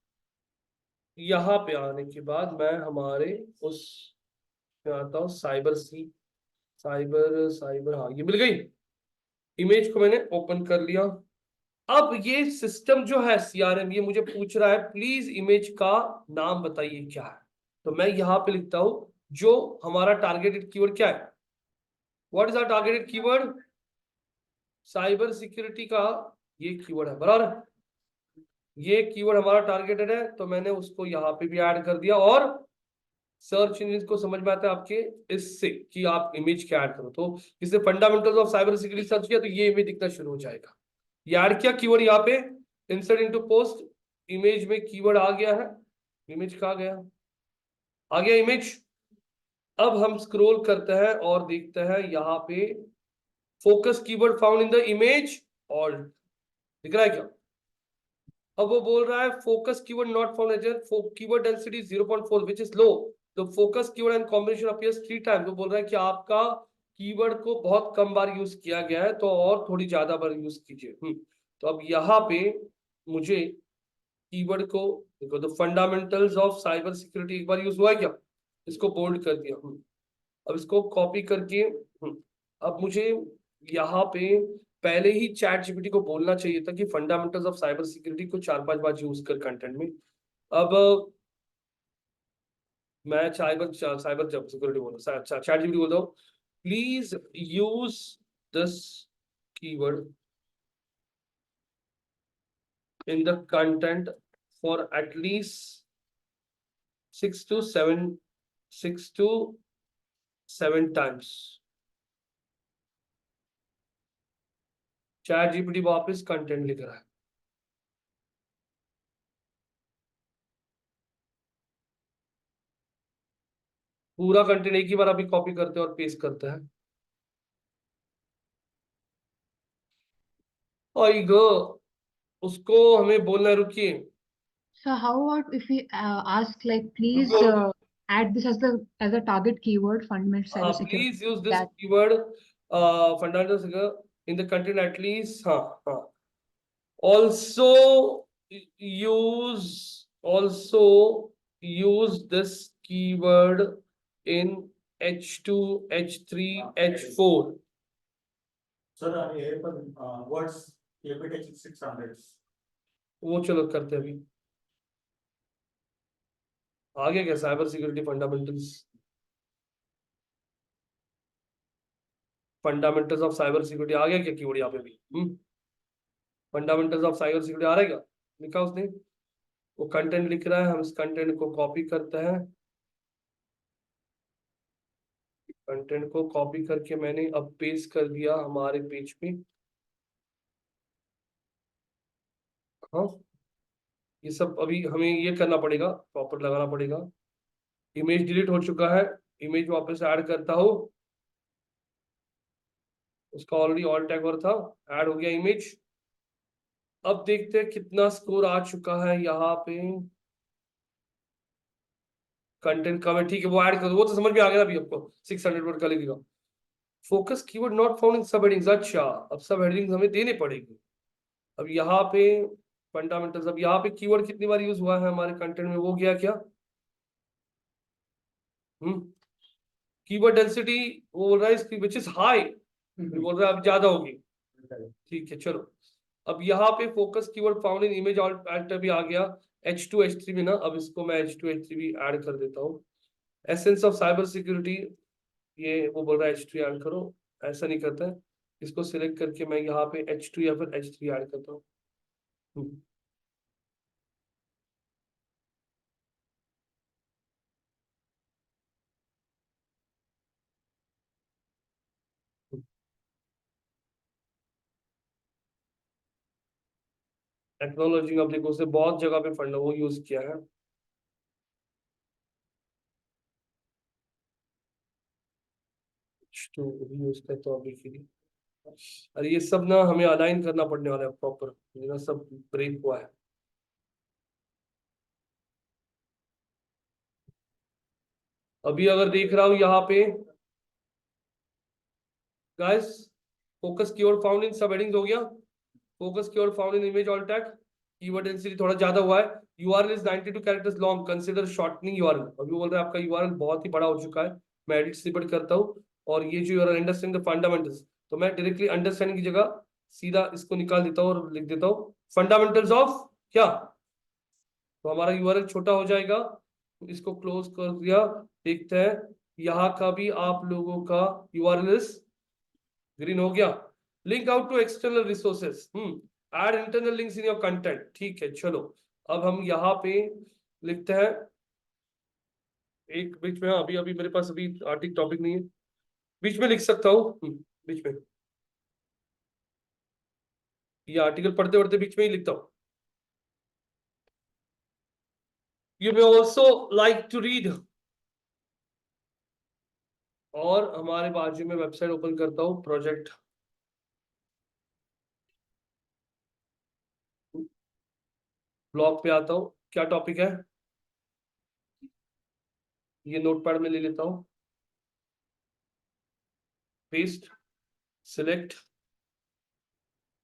यहां पे आने के बाद मैं हमारे उस पे आता हूं, साइबर सी, साइबर साइबर, हाँ ये मिल गई, इमेज को मैंने ओपन कर लिया। अब ये सिस्टम जो है CRM, ये मुझे पूछ रहा है प्लीज इमेज का नाम बताइए क्या है। तो मैं यहाँ पे लिखता हूं जो हमारा टारगेटेड कीवर्ड क्या है, what is our targeted keyword, cyber security का ये कीवर्ड है, बराबर, ये कीवर्ड हमारा टारगेटेड है, तो मैंने उसको यहाँ पे भी ऐड कर दिया। और सर्च इंजन को समझ में आता है आपके इससे कि आप इमेज क्या ऐड करो, तो इससे fundamentals of cyber security search किया तो ये इमेज दिखना शुरू हो जाएगा। ये ऐड किया कीवर्ड यहाँ पे, इंसर्ट इनटू पोस्ट, इमेज में कीवर्ड आ गया है, इमेज कहाँ गया, आ गया इमेज। अब हम स्क्रॉल करते हैं और देखते हैं यहाँ पे focus keyword found in the image, alt दिख रहा है क्या? अब वो बोल रहा है focus keyword not found as keyword density 0.4 which is low, the focus keyword and combination appears 3 times. वो बोल रहा है कि आपका कीवर्ड को बहुत कम बार यूज किया गया है, तो और थोड़ी ज्यादा बार यूज कीजिए। तो अब यहाँ पे मुझे कीवर्ड को देखो, the fundamentals of cyber security एक बार यूज हुआ है क्या, इसको बोल्ड कर दिया। अब इसको कॉपी करके अब मुझे यहाँ पे पहले ही चैट जीपीटी को बोलना चाहिए था कि फंडामेंटल्स ऑफ साइबर सिक्योरिटी को 4-5 बार यूज कर कंटेंट में। अब मैं साइबर साइबर सिक्योरिटी बोल रहा हूँ, चैट जीपीटी बोल रहा हूँ, please use this keyword in the content for at least 6 to 7 times। Chat GPT वापस कंटेंट लिख रहा है, पूरा कंटेंट एक ही बार अभी कॉपी करते हैं और पेस्ट करते हैं। और उसको हमें बोलना है, रुकिए। So how about if we ask like please रुको, add this as a target keyword fundamental हाँ, cybersecurity please use this that keyword fundamentals in the content at least, हाँ हाँ, also use this keyword in H2, H3, H4. Sir आणि हे पण words APTech 600 वो चलो करते हैं अभी। आगे क्या, cyber security fundamentals of cyber security आ गया क्या कीवर्ड यहाँ पे भी? फंडामेंटल्स ऑफ साइबर सिक्योरिटी आ रहा है क्या? लिखा उसने, वो कंटेंट लिख रहा है, हम इस कंटेंट को कॉपी करते हैं, कंटेंट को कॉपी करके मैंने अब पेस्ट कर दिया हमारे पेज पे। हाँ, ये सब अभी हमें ये करना पड़ेगा, प्रॉपर लगाना पड़ेगा। इमेज डिलीट हो चुका है, इमेज वापस ऐड करता हूँ, उसका ऑलरेडी ऑल टैग और था, ऐड हो गया इमेज। अब देखते हैं कितना स्कोर आ चुका है यहाँ पे। कंटेंट कम है, ठीक है, वो ऐड कर दो, वो तो समझ में आ गया अभी आपको, 600 वर्ड का लगेगा। Focus keyword not found in सब हेडिंग्स, अच्छा अब सब हेडिंग्स हमें देने पड़ेगी। अब यहाँ पे फंडामेंटल्स, अब यहाँ पे कीवर्ड कितनी बार यूज हुआ है हमारे कंटेंट में, वो गया क्या? कीवर्ड डेंसिटी, वो बोल रहा है इसकी विच इज हाई, बोल रहा है अब ज्यादा होगी, ठीक है चलो। अब यहाँ पे फोकस कीवर्ड फाउंड इन इमेज अल्टर भी आ गया H2, H3 में ना, अब इसको मैं H2, H3 भी ऐड कर देता हूँ। एसेंस ऑफ साइबर सिक्योरिटी, ये वो बोल रहा है H3 ऐड करो, ऐसा नहीं करता है, इसको सिलेक्ट करके मैं यहाँ पे H2 या फिर H3 ऐड करता हूँ। टेक्नोलॉजी अब देखो, उसने बहुत जगह पे फंड वो यूज किया है। यूज करता हूँ अभी के लिए। अरे ये सब ना हमें अलाइन करना पड़ने वाला है प्रॉपर, ना सब ब्रेक हुआ है। अभी अगर देख रहा हूँ यहाँ पे गाइस, फोकस कीवर्ड फाउंड इन सब हेडिंग्स हो गया, फोकस कीवर्ड फाउंड इन image all tag, keyword density थोड़ा ज्यादा हुआ है, URL is 92 characters long, consider shortening URL. अभी बोल रहा है आपका यूआरएल बहुत ही बड़ा हो चुका है, मैं एडिट स्निपेट करता हूँ, और ये जो यूआरएल अंडरस्टैंड द फंडामेंटल्स, तो मैं डायरेक्टली अंडरस्टैंडिंग की जगह सीधा इसको निकाल देता हूँ और लिख देता हूँ फंडामेंटल्स ऑफ क्या, तो हमारा यूआरएल छोटा हो जाएगा। इसको क्लोज कर दिया, देखते हैं यहाँ का भी आप लोगों का यूआरएल ग्रीन हो गया। Link out to external resources, add internal links in your content, ठीक है चलो। अब हम यहाँ पे लिखते हैं एक बीच में, अभी अभी मेरे पास अभी आर्टिकल टॉपिक नहीं है, बीच में लिख सकता हूँ, बीच में ये आर्टिकल पढ़ते पढ़ते बीच में ही लिखता हूँ। You may also like to read, और हमारे बाजू में वेबसाइट ओपन करता हूँ, प्रोजेक्ट ब्लॉग पे आता हूँ, क्या टॉपिक है ये नोटपैड में ले लेता हूँ, पेस्ट, सिलेक्ट,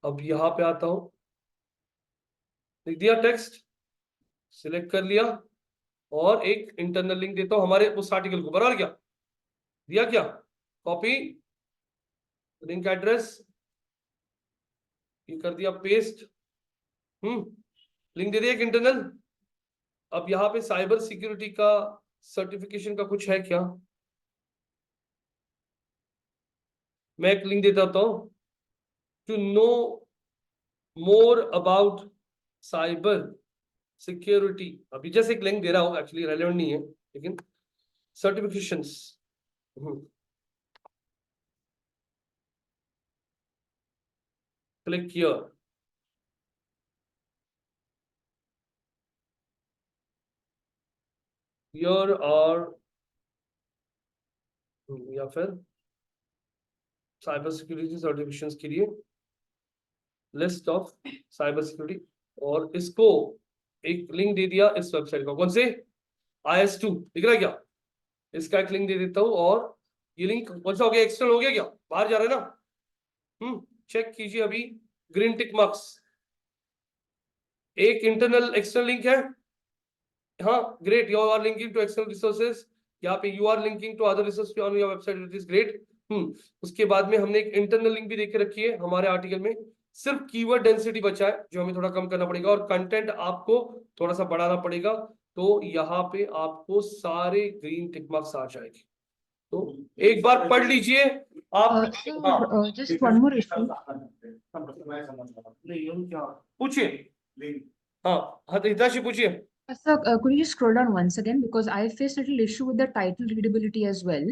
अब यहाँ पे आता हूँ, लिख दिया टेक्स्ट, सिलेक्ट कर लिया, और एक इंटरनल लिंक देता हूँ हमारे उस आर्टिकल को, बराबर क्या दिया, क्या कॉपी लिंक एड्रेस, ये कर दिया पेस्ट, लिंक दे दिया एक इंटरनल। अब यहाँ पे साइबर सिक्योरिटी का सर्टिफिकेशन का कुछ है क्या, मैं एक लिंक देता हूँ, to know more about cyber security, अभी जैसे एक लिंक दे रहा हूँ, एक्चुअली रेलेवेंट नहीं है लेकिन सर्टिफिकेशंस, क्लिक किया, हियर और या फिर साइबर सिक्योरिटी सर्टिफिकेशंस के लिए लिस्ट ऑफ साइबर सिक्योरिटी, और इसको एक लिंक दे दिया इस वेबसाइट का, कौन से IS2 दिख रहा है क्या, इसका एक लिंक दे देता हूँ, और ये लिंक कौन सा हो गया, एक्सटर्नल हो गया क्या, बाहर जा रहा है ना। चेक कीजिए अभी, ग्रीन टिक मार्क्स, एक इंटरनल एक्सटर्नल लिंक है, हाँ great, you are linking to external resources, यहाँ पे you are linking to other resource on your website, it is great. उसके बाद में हमने एक इंटरनल लिंक भी देके रखी है हमारे आर्टिकल में, सिर्फ कीवर्ड डेंसिटी बचा है जो हमें थोड़ा कम करना पड़ेगा, और कंटेंट आपको थोड़ा सा बढ़ाना पड़ेगा, तो यहाँ पे आपको सारे ग्रीन टिक मार्क्स आ जाएंगे। तो एक बार पढ़ लीजिए आप। हाँ Just one more issue. पूछिए, हाँ हाँ हिताशी पूछिए। Sir, could you just scroll down once again, because I faced a little issue with the title readability as well.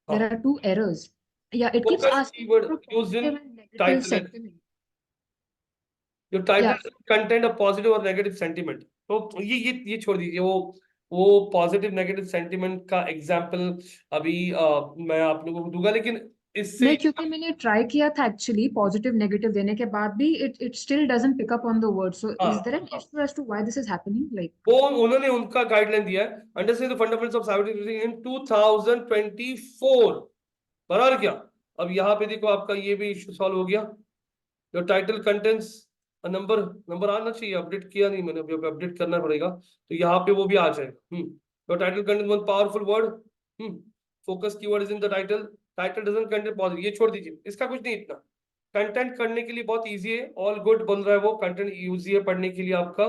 There are two errors. Yeah, it keeps Focus asking keyword for used in positive and negative title. sentiment. Your title Yeah. content a positive or negative sentiment. तो ये छोड़ दीजिए, वो positive negative sentiment का example अभी मैं आप लोगों को दूंगा, लेकिन इससे नहीं, क्योंकि मैंने ट्राई किया था एक्चुअली पॉजिटिव नेगेटिव देने के बाद भी it still doesn't pick up on the word. So हाँ, is there an issue as to why this is happening? Like, वो उन्होंने उनका गाइडलाइन दिया है, understand the fundamentals of cyber security in 2024, बराबर क्या। अब यहाँ पे देखो आपका ये भी इशू सॉल्व हो गया, जो टाइटल कंटेंट्स नंबर आना चाहिए, अपडेट किया नहीं मैंने, अभी अपडेट करना पड़ेगा, तो यहाँ पे वो भी आ जाएगा। तो title content one powerful word, focus keyword is in the title, title doesn't contain positive, ये छोड़ दीजिए, इसका कुछ नहीं इतना, कंटेंट करने के लिए बहुत इजी है, ऑल गुड बोल रहा है वो, कंटेंट यूजी है पढ़ने के लिए आपका,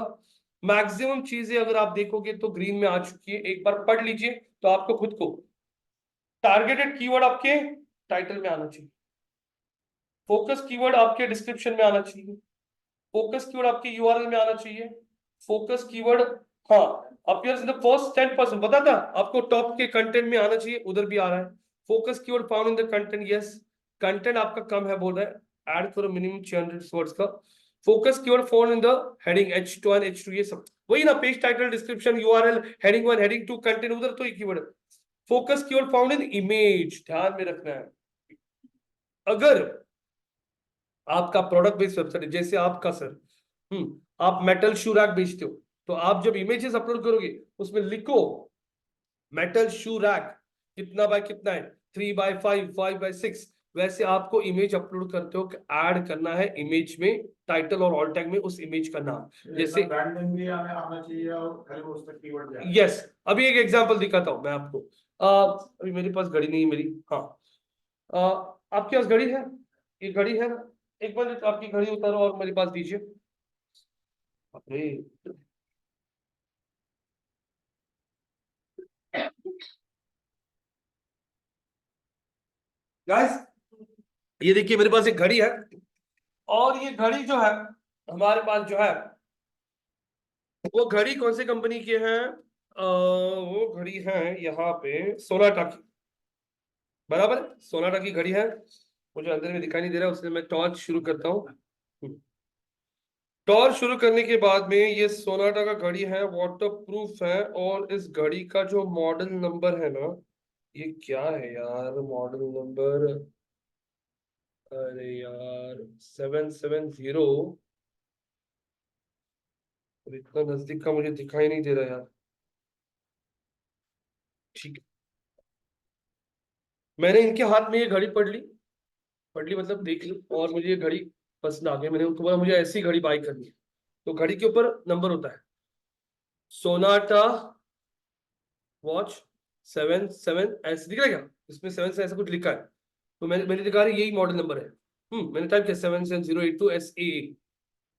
मैक्सिमम चीजें अगर आप देखोगे तो ग्रीन में आ चुकी है, एक बार पढ़ लीजिए तो आपको खुद को टारगेटेड कीवर्ड आपके टाइटल में आना चाहिए, फोकस कीवर्ड आपके डिस्क्रिप्शन में आना चाहिए, फोकस कीवर्ड आपके यूआरएल में आना चाहिए, फोकस कीवर्ड हाँ अपीयर्स इन द फर्स्ट 10%, बता था आपको टॉप के कंटेंट में आना चाहिए, उधर भी आ रहा है, focus keyword found in the content, yes content आपका कम है बोल रहा है, ऐड करो मिनिमम 600 वर्ड्स का, focus keyword found in the heading H1 H2, ये सब वही ना, page title description URL heading 1 heading 2 content, उधर तो एक कीवर्ड है, फोकस कीवर्ड फाउंड इन इमेज, ध्यान में रखना है, अगर आपका प्रोडक्ट बेस्ड वेबसाइट है जैसे आपका सर, आप मेटल शू रैक बेचते हो, तो आप जब इमेजेस अपलोड करोगे उसमें लिखो मेटल शू रैक कितना बाय कितना है, 3x5 5x6, वैसे आपको इमेज अपलोड करते हो ऐड करना है इमेज में, टाइटल और ऑल टैग में उस इमेज का नाम, जैसे ब्रांड नेम भी आना चाहिए और खाली वो उसका कीवर्ड भी आना यस। अभी एक एग्जांपल दिखाता हूं मैं आपको, अभी मेरे पास घड़ी नहीं है मेरी, हाँ आपके पास घड़ी है, ये घड़ी है ना, एक बार आपकी घड़ी उतारो और मेरे पास दीजिए, अरे गाइस ये देखिए मेरे पास एक घड़ी है, और ये घड़ी जो है हमारे पास जो है वो घड़ी कौन सी कंपनी की है, वो घड़ी है यहाँ पे सोनाटा की, बराबर सोनाटा की घड़ी है, मुझे अंदर में दिखाई नहीं दे रहा है, उससे मैं टॉर्च शुरू करता हूँ, टॉर्च शुरू करने के बाद में ये सोनाटा का घड़ी है, वाटर प्रूफ है, और इस घड़ी का जो मॉडल नंबर है ना, ये क्या है यार मॉडल नंबर, अरे यार 770, इतना नजदीक का मुझे दिखाई नहीं दे रहा यार, ठीक है, मैंने इनके हाथ में ये घड़ी पढ़ ली मतलब देख ली, और मुझे ये घड़ी पसंद आ गई, मैंने उनको बोला मुझे ऐसी घड़ी बाई करनी है, तो घड़ी के ऊपर नंबर होता है सोनाटा वॉच 77, ऐसे दिख रहा है क्या, इसमें 7 से ऐसा कुछ लिखा है, तो मैंने दिखा रही यही मॉडल नंबर है, मैंने टाइप किया 77082SA,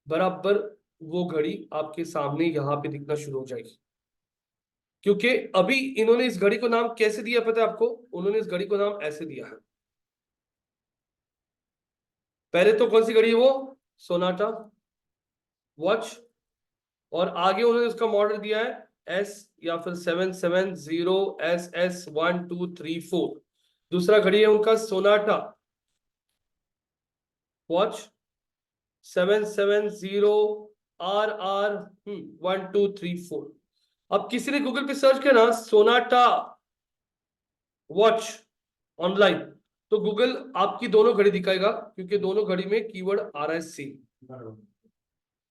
बराबर वो घड़ी आपके सामने यहाँ पे दिखना शुरू हो जाएगी, क्योंकि अभी इन्होंने इस घड़ी को नाम कैसे दिया पता है आपको, उन्होंने इस घड़ी को नाम ऐसे दिया है, पहले तो कौन सी घड़ी है वो सोनाटा वॉच, और आगे उन्होंने उसका मॉडल दिया है S या फिर 770SS1234, दूसरा घड़ी है उनका सोनाटा वॉच 770RR1234, अब किसी ने गूगल पे सर्च किया ना सोनाटा वॉच ऑनलाइन, तो गूगल आपकी दोनों घड़ी दिखाएगा, क्योंकि दोनों घड़ी में कीवर्ड आ रहा है सेम,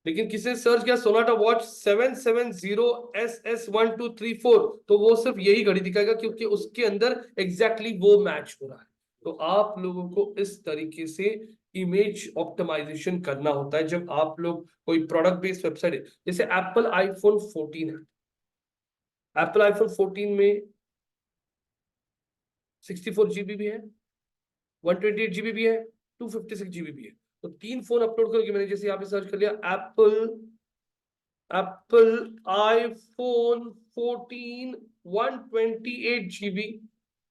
लेकिन किसने सर्च किया सोनाटा वॉच 770SS1234, तो वो सिर्फ यही घड़ी दिखाएगा क्योंकि उसके अंदर एग्जैक्टली वो मैच हो रहा है। तो आप लोगों को इस तरीके से इमेज ऑप्टिमाइजेशन करना होता है जब आप लोग कोई प्रोडक्ट बेस्ड वेबसाइट है। जैसे एप्पल आईफोन 14 है, एप्पल आईफोन 14 में 64 GB भी है, 128 GB भी है, 256 GB भी है। तो 3 फोन अपलोड करके मैंने जैसे यहाँ पे सर्च कर लिया एप्पल आईफोन 14 128 GB,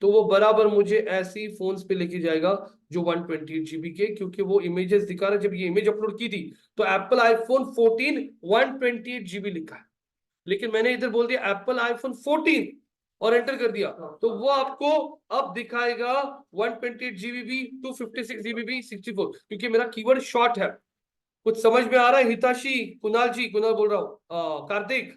तो वो बराबर मुझे ऐसे ही फोन्स पे लेके जाएगा जो 128 GB के, क्योंकि वो इमेजेस दिखा रहा है। जब ये इमेज अपलोड की थी तो एप्पल आईफोन 14 128 GB लिखा है, लेकिन मैंने इधर बोल दिया एप्पल आईफोन 14 और एंटर कर दिया, तो वो आपको अब दिखाएगा 128 GB भी, 256 GB भी, 64, क्योंकि मेरा कीवर्ड शॉर्ट है। कुछ समझ में आ रहा है हिताशी? कुणाल जी, कुणाल बोल रहा हूँ, कार्तिक।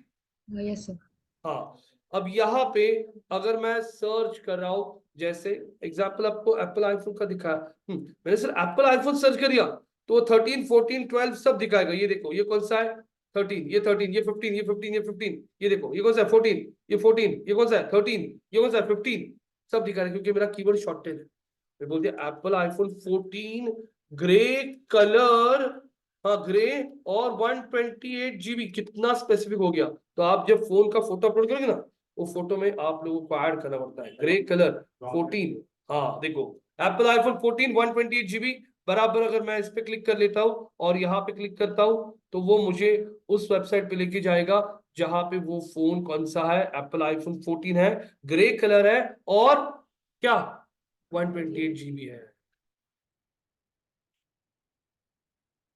Yes, sir. हाँ, अब यहाँ पे अगर मैं सर्च कर रहा हूँ, जैसे एग्जाम्पल आपको एप्पल आईफोन का दिखा, मैंने सर एप्पल आईफोन सर्च कर दिया तो 13 14 12 सब दिखाएगा। ये देखो ये कौन सा है 13, ये 13, ये 15, ये 15, ये 15, ये देखो ये कौन सा है 14, ये 14, ये कौन सा है 13, ये कौन सा है 15, सब दिखा रहा है क्योंकि मेरा कीवर्ड शॉर्टेड है। मैं बोल दिया एप्पल आईफोन 14 ग्रे कलर, हाँ ग्रे और 128 GB, कितना स्पेसिफिक हो गया। तो आप जब फोन का फोटो अपलोड करोगे ना, वो फोटो में आप लोगों को ऐड करना पड़ता है ग्रे कलर 14। हाँ देखो एप्पल आईफोन 14 128 GB बराबर, अगर मैं इस पे क्लिक कर लेता हूँ और यहाँ पे क्लिक करता हूँ तो वो मुझे उस वेबसाइट पे लेके जाएगा जहां पे वो फोन कौन सा है, एप्पल आईफोन 14 है, ग्रे कलर है और क्या 128 GB है।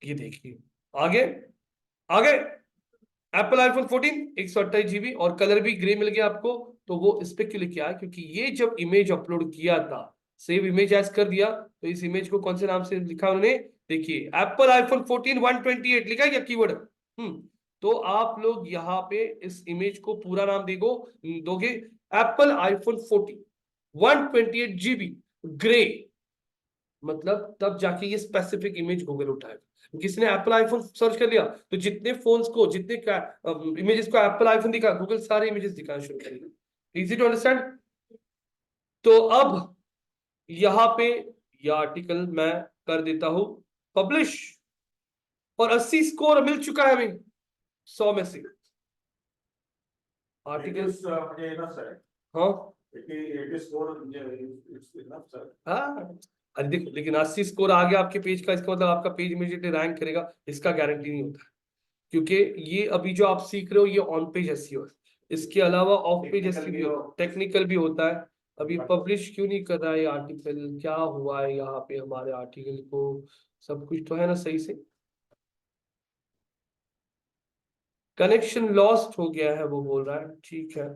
ये देखिए आगे आगे एप्पल आईफोन 14 128 GB और कलर भी ग्रे मिल गया आपको। तो वो इस पे क्यों लिखा है, क्योंकि ये जब इमेज अपलोड किया था, सेव इमेज एज कर दिया, तो इस इमेज को कौन से नाम से लिखा उन्होंने, देखिए एप्पल आईफोन 14 128 लिखा है क्या कीवर्ड। तो आप लोग यहाँ पे इस इमेज को पूरा नाम दोगे एप्पल आईफोन 14 128 GB ग्रे, मतलब तब जाके ये स्पेसिफिक इमेज गूगल उठाएगा। किसने एप्पल आईफोन सर्च कर लिया तो जितने फोन्स को, जितने इमेजेस को एप्पल आईफोन दिखा, गूगल सारे इमेजेस दिखाना शुरू करेगा। Easy to understand. तो अब यहाँ पे यह आर्टिकल मैं कर देता हूं पब्लिश, और 80 स्कोर मिल चुका है हमें 100 में से आर्टिकल। म्हणजे enough sir. हाँ 80 score म्हणजे it's enough sir. हाँ, अरे देखो लेकिन 80 स्कोर आ गया आपके पेज का, इसका मतलब आपका पेज इमीडिएटली रैंक करेगा, इसका गारंटी नहीं होता है। क्योंकि ये अभी जो आप सीख रहे हो ये ऑन पेज एसईओ है, इसके अलावा ऑफ पेज एसईओ टेक्निकल भी होता है। अभी पब्लिश क्यों नहीं कर रहा है ये आर्टिकल, क्या हुआ है यहाँ पे हमारे आर्टिकल को, सब कुछ तो है ना सही से, कनेक्शन लॉस्ट हो गया है वो बोल रहा है। ठीक है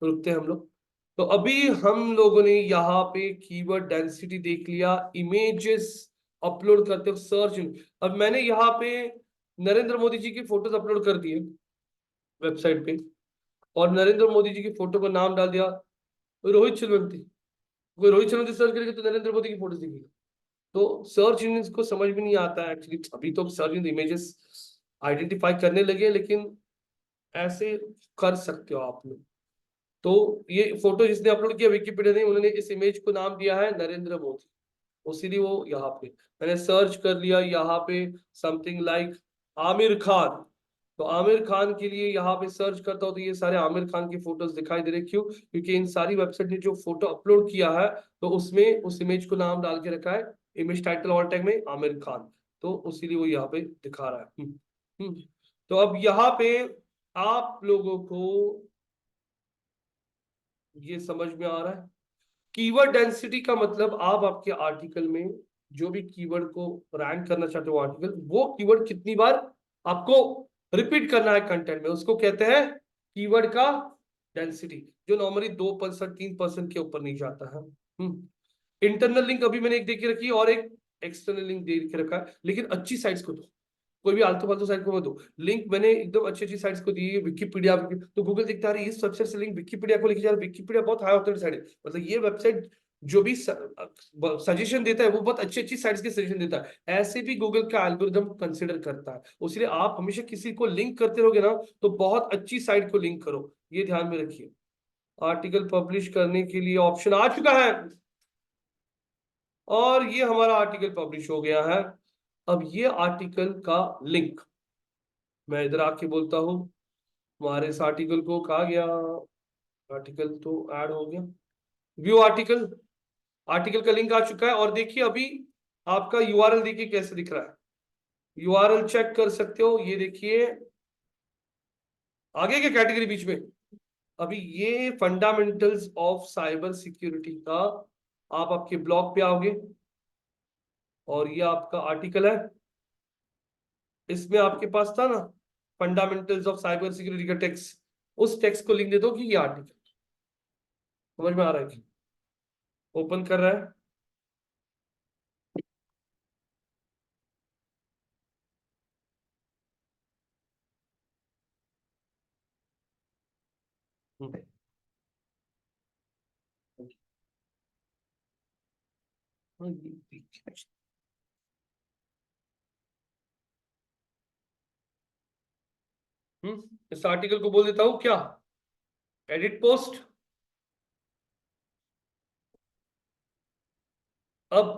रुकते हैं हम लोग। तो अभी हम लोगों ने यहाँ पे कीवर्ड डेंसिटी देख लिया, इमेजेस अपलोड करते हो सर्च। अब मैंने यहाँ पे नरेंद्र मोदी जी की फोटोज अपलोड कर दिए वेबसाइट पे, और नरेंद्र मोदी जी की फोटो का नाम डाल दिया रोहित चलवंती। कोई रोहित चलवंती सर्च करेगा तो नरेंद्र मोदी की फोटो दिखेगी। तो सर्च इंजन को समझ में नहीं आता है एक्चुअली, अभी तो सर्च इंजन इमेजेस आइडेंटिफाई करने लगे, लेकिन ऐसे कर सकते हो आप लोग। तो ये फोटो जिसने अपलोड किया विकिपीडिया ने, उन्होंने इस इमेज को नाम दिया है नरेंद्र मोदी, इसीलिए वो यहाँ पे मैंने सर्च कर लिया यहाँ पे समथिंग लाइक आमिर खान। तो आमिर खान के लिए यहाँ पे सर्च करता हूँ तो ये सारे आमिर खान की फोटोज दिखाई दे रहे। क्यों? क्योंकि इन सारी वेबसाइट ने जो फोटो अपलोड किया है तो उसमें उस इमेज को नाम डाल के रखा है, इमेज टाइटल ऑल टैग में आमिर खान, तो इसीलिए वो यहाँ पे दिखा रहा है। तो अब यहाँ पे आप लोगों को ये समझ में आ रहा है, कीवर्ड डेंसिटी का मतलब आप आपके आर्टिकल में जो भी कीवर्ड को रैंक करना चाहते हो आर्टिकल, वो कीवर्ड कितनी बार आपको रिपीट करना है कंटेंट में, उसको कहते हैं कीवर्ड का डेंसिटी, जो नॉर्मली 2% 3% के ऊपर नहीं जाता है। इंटरनल लिंक अभी मैंने एक दे के रखी है और एक एक्सटर्नल लिंक दे के रखा है, लेकिन अच्छी साइट्स को दो, कोई भी आलतू फालतू साइट को मत दो। लिंक मैंने एकदम अच्छी अच्छी साइट्स को दी है, विकिपीडिया, तो गूगल देखता है इस वेबसाइट से लिंक विकिपीडिया को लेके जा रहा है, विकिपीडिया बहुत हाई ऑथोरिटी साइट है, मतलब ये वेबसाइट जो भी सजेशन देता है वो बहुत अच्छी अच्छी साइट्स के सजेशन देता है, ऐसे भी गूगल का एल्गोरिदम कंसिडर करता है। इसलिए आप हमेशा किसी को लिंक करते रहोगे ना तो बहुत अच्छी साइट को लिंक करो, ये ध्यान में रखिए। आर्टिकल पब्लिश करने के लिए ऑप्शन आ चुका है और ये हमारा आर्टिकल पब्लिश हो गया है। अब ये आर्टिकल का लिंक मैं इधर आके बोलता हूं, हमारे इस आर्टिकल को कहा गया, आर्टिकल तो ऐड हो गया, व्यू आर्टिकल, आर्टिकल का लिंक आ चुका है। और देखिए अभी आपका यूआरएल देखिए कैसे दिख रहा है, यूआरएल चेक कर सकते हो, ये देखिए आगे के कैटेगरी बीच में। अभी ये फंडामेंटल्स ऑफ साइबर सिक्योरिटी का, आप आपके ब्लॉग पे आओगे और ये आपका आर्टिकल है, इसमें आपके पास था ना फंडामेंटल्स ऑफ साइबर सिक्योरिटी का टेक्स्ट, उस टेक्स्ट को लिख दे दो कि ये आर्टिकल। समझ में आ रहा है कि ओपन कर रहा है? हम्म। इस आर्टिकल को बोल देता हूं क्या, एडिट पोस्ट। अब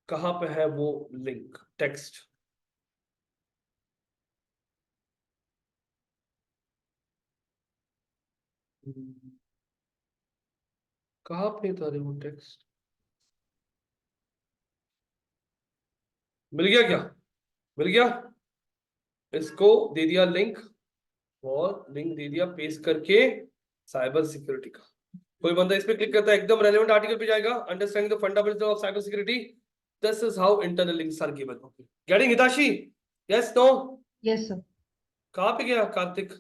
कहां पे है वो लिंक टेक्स्ट, कहां पे था रे वो टेक्स्ट, मिल गया क्या, मिल गया, इसको दे दिया लिंक और लिंक दे दिया पेस्ट करके साइबर सिक्योरिटी का। कोई बंदा इस पे क्लिक करता है एकदम रेलेवेंट आर्टिकल पे जाएगा, understanding the fundamentals of cyber security, this is how internal links are given. Getting Hitashi? Yes no? Yes, sir. कहां पे गया कार्तिक?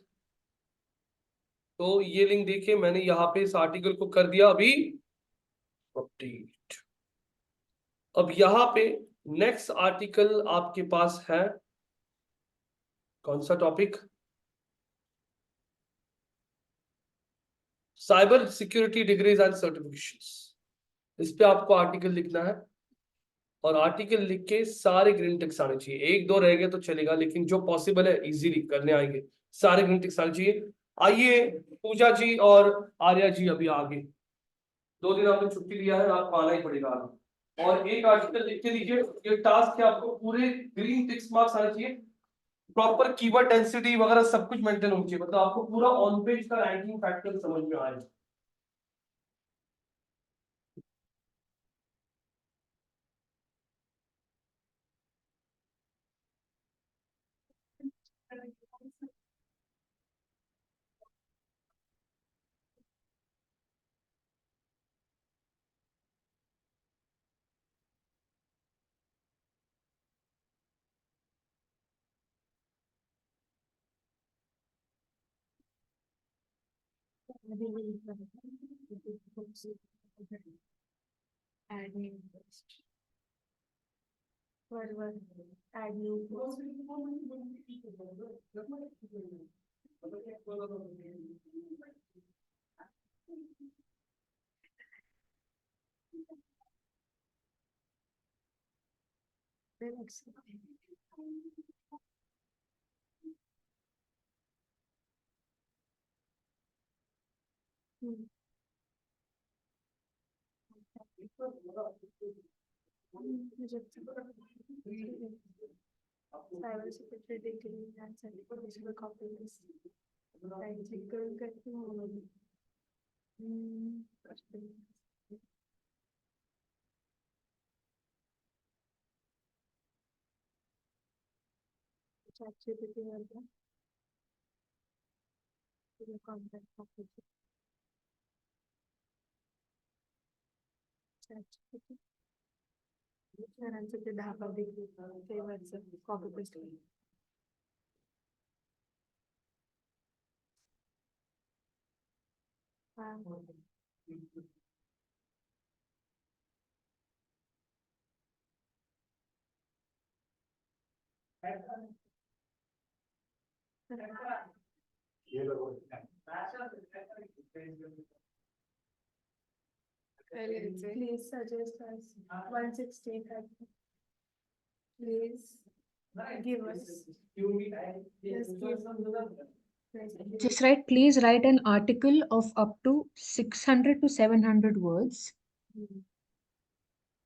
तो ये लिंक देखिए मैंने यहाँ पे इस आर्टिकल को कर दिया अभी अपडेट। अब यहाँ पे नेक्स्ट आर्टिकल आपके पास है, कौन सा topic, cyber security degrees and certifications. इस पे आपको आर्टिकल लिखना है और आर्टिकल लिख के सारे ग्रीन टिक्स आने चाहिए, एक दो रह गए तो चलेगा लेकिन जो पॉसिबल है इजीली करने आएंगे, सारे ग्रीन टिक्स आने चाहिए। आइए पूजा जी और आर्या जी अभी आगे, 2 दिन आपने छुट्टी लिया है, आपको आना ही पड़ेगा आगे। और एक आर्टिकल लिख के दीजिए, ये टास्क है, आपको पूरे ग्रीन टिक्स मार्क्स आने चाहिए, प्रॉपर कीवर्ड डेंसिटी वगैरह सब कुछ मेंटेन होनी चाहिए, मतलब आपको पूरा ऑन पेज का रैंकिंग फैक्टर समझ में आए। Add new post. Forward. Add new post. Cyber security degree and certification copies. Right, check करून करते हूँ. ChatGPT वरनं तुझे contact टाकायचे. ChatGPT. सरांचं ते 10 डिग्री ते वरचं कॉपी पेस्ट केलं. काय लिहायचंय? Please suggest us 160 factor. Please give us. Just give. Just write, please write an article of up to 600 to 700 words.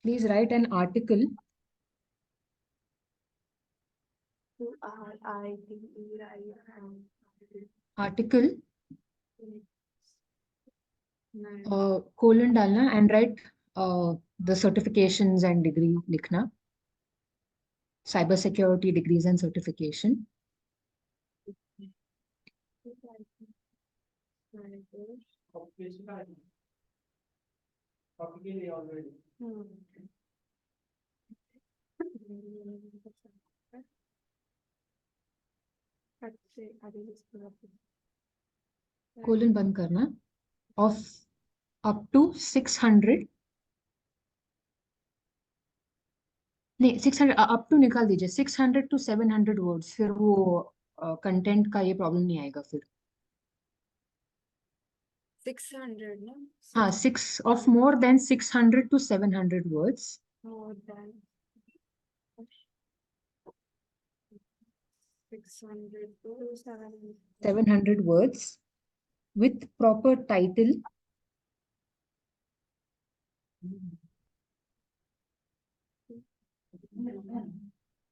Please write an article To R-I-T-E-I-N. article नहीं. colon डालना and write the certifications and degree लिखना, cyber security degrees and certification. colon बंद करना, of up to 600 नहीं 600 up to निकाल दीजिए, 600 to 700 words, फिर वो कंटेंट का ये प्रॉब्लम नहीं आएगा फिर. 600 ना. हाँ, 6 of more than 600 to 700 words. More than 600 to 700. 700 words with proper title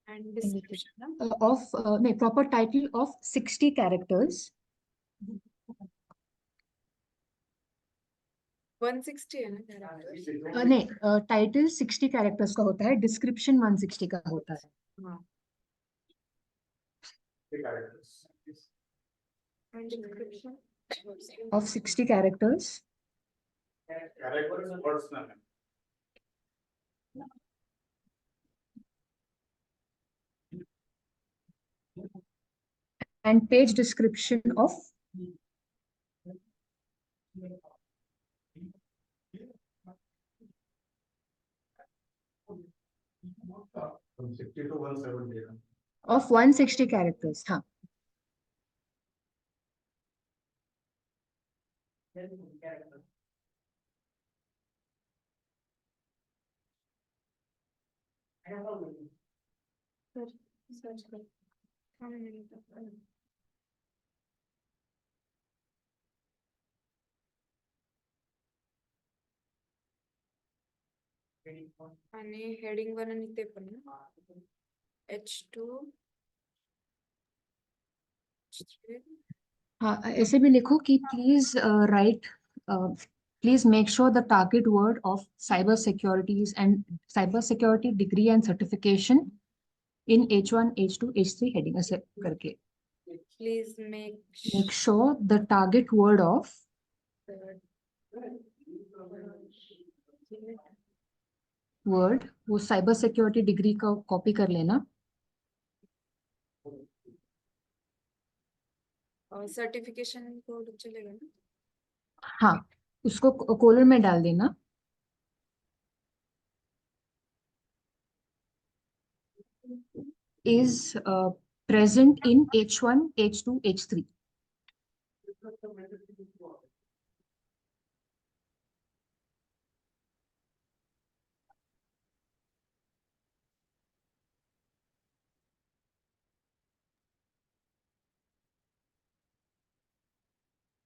And description ना. of no, proper title of 60 characters. 160 है ना character? नहीं, टाइटल 60 characters का होता है, डिस्क्रिप्शन 160 का होता है. हाँ. The characters. And description. Of 60 characters. Characters and words ना. And page description of From 60 to 170. of 160 characters. हाँ. Search कर. हाँ मैंने लिखा. आणि हेडिंग वन आणि ते पण ना. H2 H3. हाँ, ऐसे भी लिखो कि please write, please make sure the target word of cyber securities and cyber security degree and certification in H1, H2, H3 heading ऐसे करके. Please Make sure the target word of word वो cyber security degree का copy कर लेना. Certification code चलेगा ना. हाँ, उसको कोलन में डाल देना. Is present in H1, H2, H3.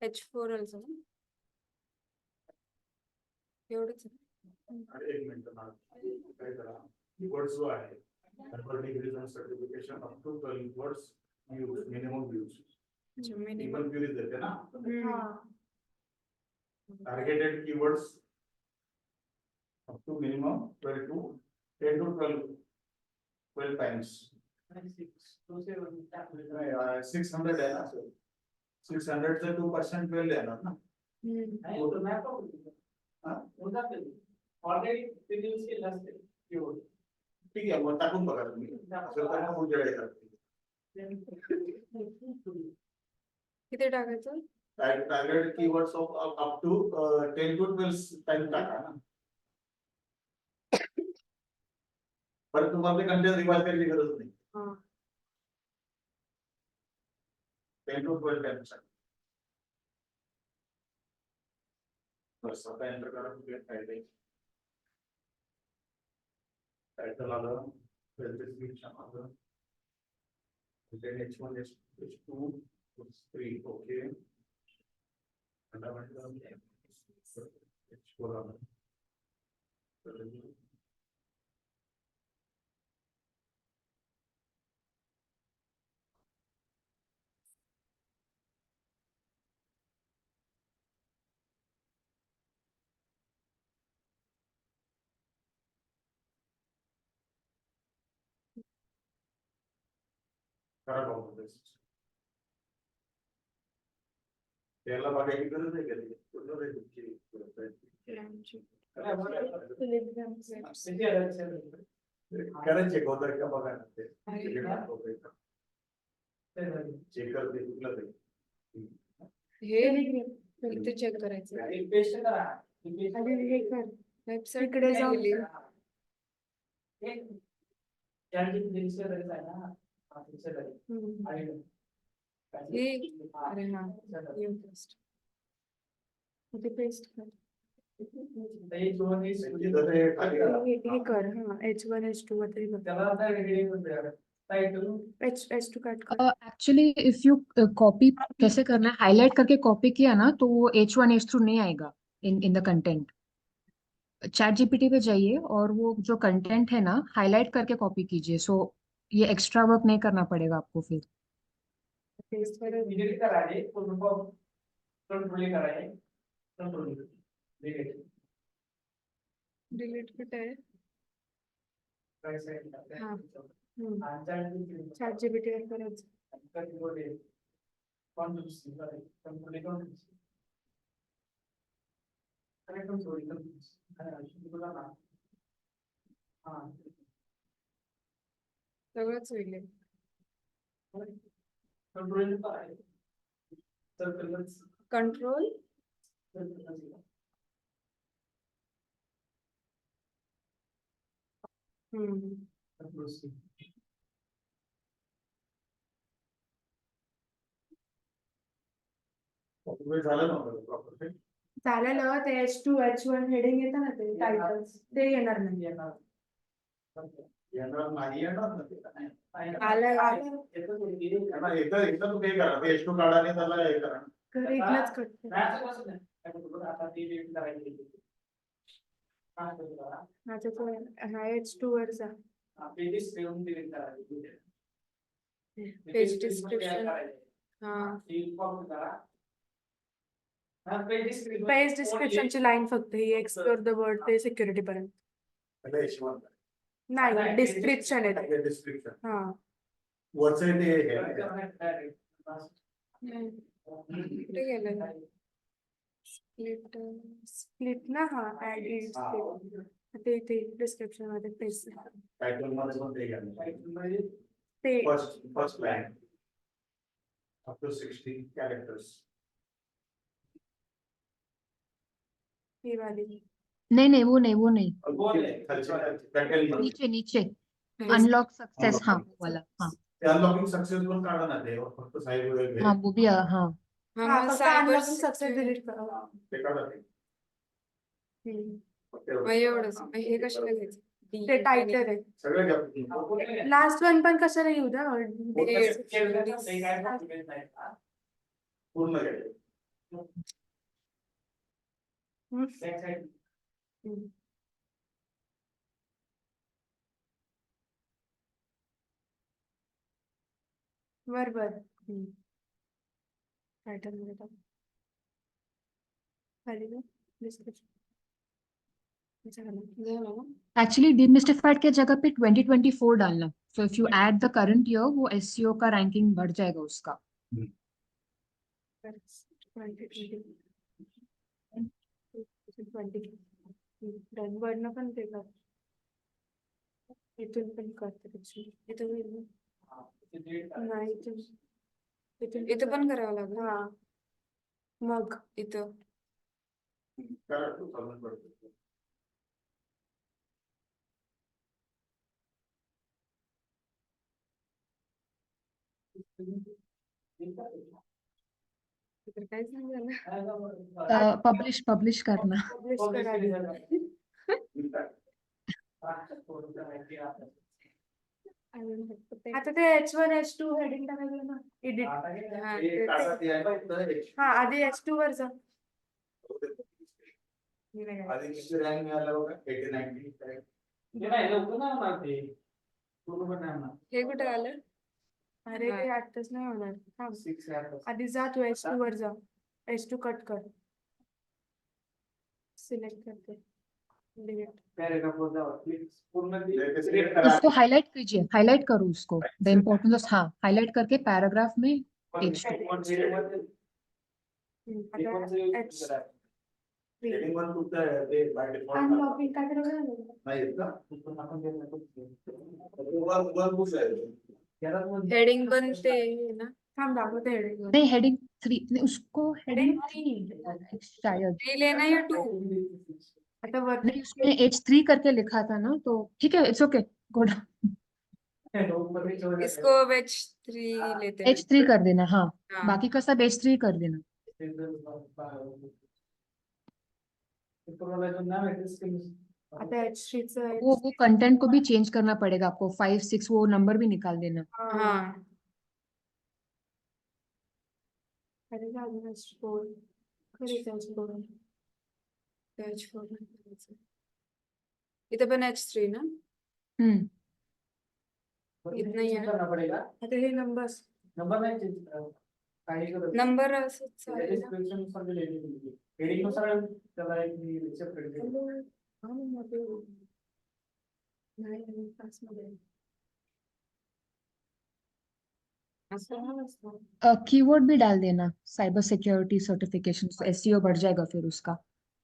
H4 also ना. एवढंच आहे. एक मिनिट काय करा कीवर्ड्स जो आहे cyber degrees and certification up to 12 words use minimum use. अच्छा Minimum मिनिमम. queries देते ना. हाँ. Targeted keywords up to minimum 12 to 10 to 12 times. 600 है ना सर. 600 से 2% 12 है ना. ठीक आहे मग टाकून बघा तुम्ही. असेल तर मग उद्या हे करते. किती टाकायचं? Targeted keywords of up to 10 to 12 times टाका ना. परत तुम्हाला कंटेंट रिवाइज करायची गरज नाही. हाँ. 10 to 12 times. बस आता एंटर करा कुठे टायटल. टायटल आलं, description आलं. Then H1, H2, H3, okay. Fundamental, H4 आलं. करा बघू this. त्याला बघायची गरज आहे का ती? कुठलं आहे तुमची? करायचे गोदर का बघा ना ते. चेक करते कुठलं ते. हे इथे चेक करायचं आणि हे कर वेबसाईट कडे जाऊन हे अरे हा इथे पेस्ट कर हे कर हा H1 H2 वगैरे H2 कट कर एक्चुअली इफ यू कॉपी कैसे करना है, हाईलाइट करके कॉपी किया ना तो वो H1 H2 नहीं आएगा in the content. Chat GPT पे जाइए और वो जो कंटेंट है ना हाईलाइट करके कॉपी कीजिए. सो ये एक्स्ट्रा वर्क नहीं करना पड़ेगा आपको फिर. पेस्ट कर डिलीट कुठे आहे हा चॅट जीपीटी वर करायचं सगळंच होईल कंट्रोल झालं नव्हतं प्रॉपर. झालेलं ते H2 H1 हेडिंग येतं ना ते टायटल्स ते येणार नाही येणार नाही येणार ना ते. आलं एकदा एकदा तुम्ही हे करा ते H2 काढा आणि त्याला हे करा. इथलंच कट हा H2 वर जा पेज डिस्क्रिप्शन पेज डिस्क्रिप्शनची लाईन फक्त ही एक्सप्लोर द वर्ड ते सिक्युरिटी पर्यंत म्हणजे H1 नाही डिस्क्रिप्शन आहे ते. डिस्क्रिप्शन हा वरचं ते कुठे गेलं स्प्लिट स्प्लिट ना हा ऍड ते इथे डिस्क्रिप्शन मध्ये पेस्ट टायटल मध्ये पण ते घ्या. ते first line up to 60 characters. ही वाली नहीं वो नहीं टायटल नीचे नीचे अनलॉक सक्सेस. हाँ वो वाला. हाँ ते अनलॉकिंग सक्सेस पण काढा ना ते फक्त साईड वगैरे हाँ वो भी. हाँ हा फक्त unlocking success डिलीट करा ते काढा ते. एवढंच हे कशाला घ्यायचं ते टायटल आहे सगळं घ्या. लास्ट वन पण कशाला येऊ द्या पूर्ण घ्या. बर टायटल मध्ये टाक खाली डिस्क्रिप्शन एक्चुअली डिमिस्टिफाइड के जगह पे 2024 डालना. So if you add the current year वो एसईओ का रैंकिंग बढ़ जाएगा उसका. 2020 वरनं पण ते कर इथून पण करते इथून नाही इथं पण करावं लागेल हा मग इथं तर काहीच नाही झालं. पब्लिश करना. Publish करा आधी. अजून फक्त ते- आता ते H1 H2 हेडिंग टाकायचं ना एडिट. हा, ते- हा आधी H2 वर जा. हे नाही काय. आधी किती रँक मिळाला बघा 80 90. हे कुठे आलं? अरे ते आताच नाही होणार. थांब. आधी जा तू H2 वर जा. H2 कट कर. सिलेक्ट करते. डिलीट. उसको हाईलाइट कीजिए, हाईलाइट करो उसको, द इम्पोर्टेंस, हाँ हाईलाइट करके पैराग्राफ में H2. आता H3. हेडिंग वन तुमचं ते बाय डिफॉल्ट अनलॉकिंग काय करायचं? नाही येत का? वन पुश आहे. हेडिंग पण ते आहे ना. थांब दाखवते हेडिंग. नहीं हेडिंग 3, नहीं उसको हेडिंग हेडिंग 3 शायद 3 लेना या 2? आता वर नहीं, उसने H3 करके लिखा था ना, तो ठीक है, इट्स ओके, गुड. इसको H3 लेते हैं. H3 कर देना, हाँ हाँ. बाकी का सब H3 कर देना. आता H3 चं वो कंटेंट को भी चेंज करना पड़ेगा आपको, 5 6 वो नंबर भी निकाल देना. हाँ. अरे जाऊन H4 करायचं H4. H4 करायचं. इथं पण H3 ना? हम्म. इथं नाही आहे. आता हे नंबर्स नंबर असंच चालेल ना? हा, मध्ये नाही आणि क्लासमध्ये असं हा असतं. कीवर्ड भी डाल देना, साइबर सिक्योरिटी सर्टिफिकेशन, SEO बढ़ जाएगा फिर उसका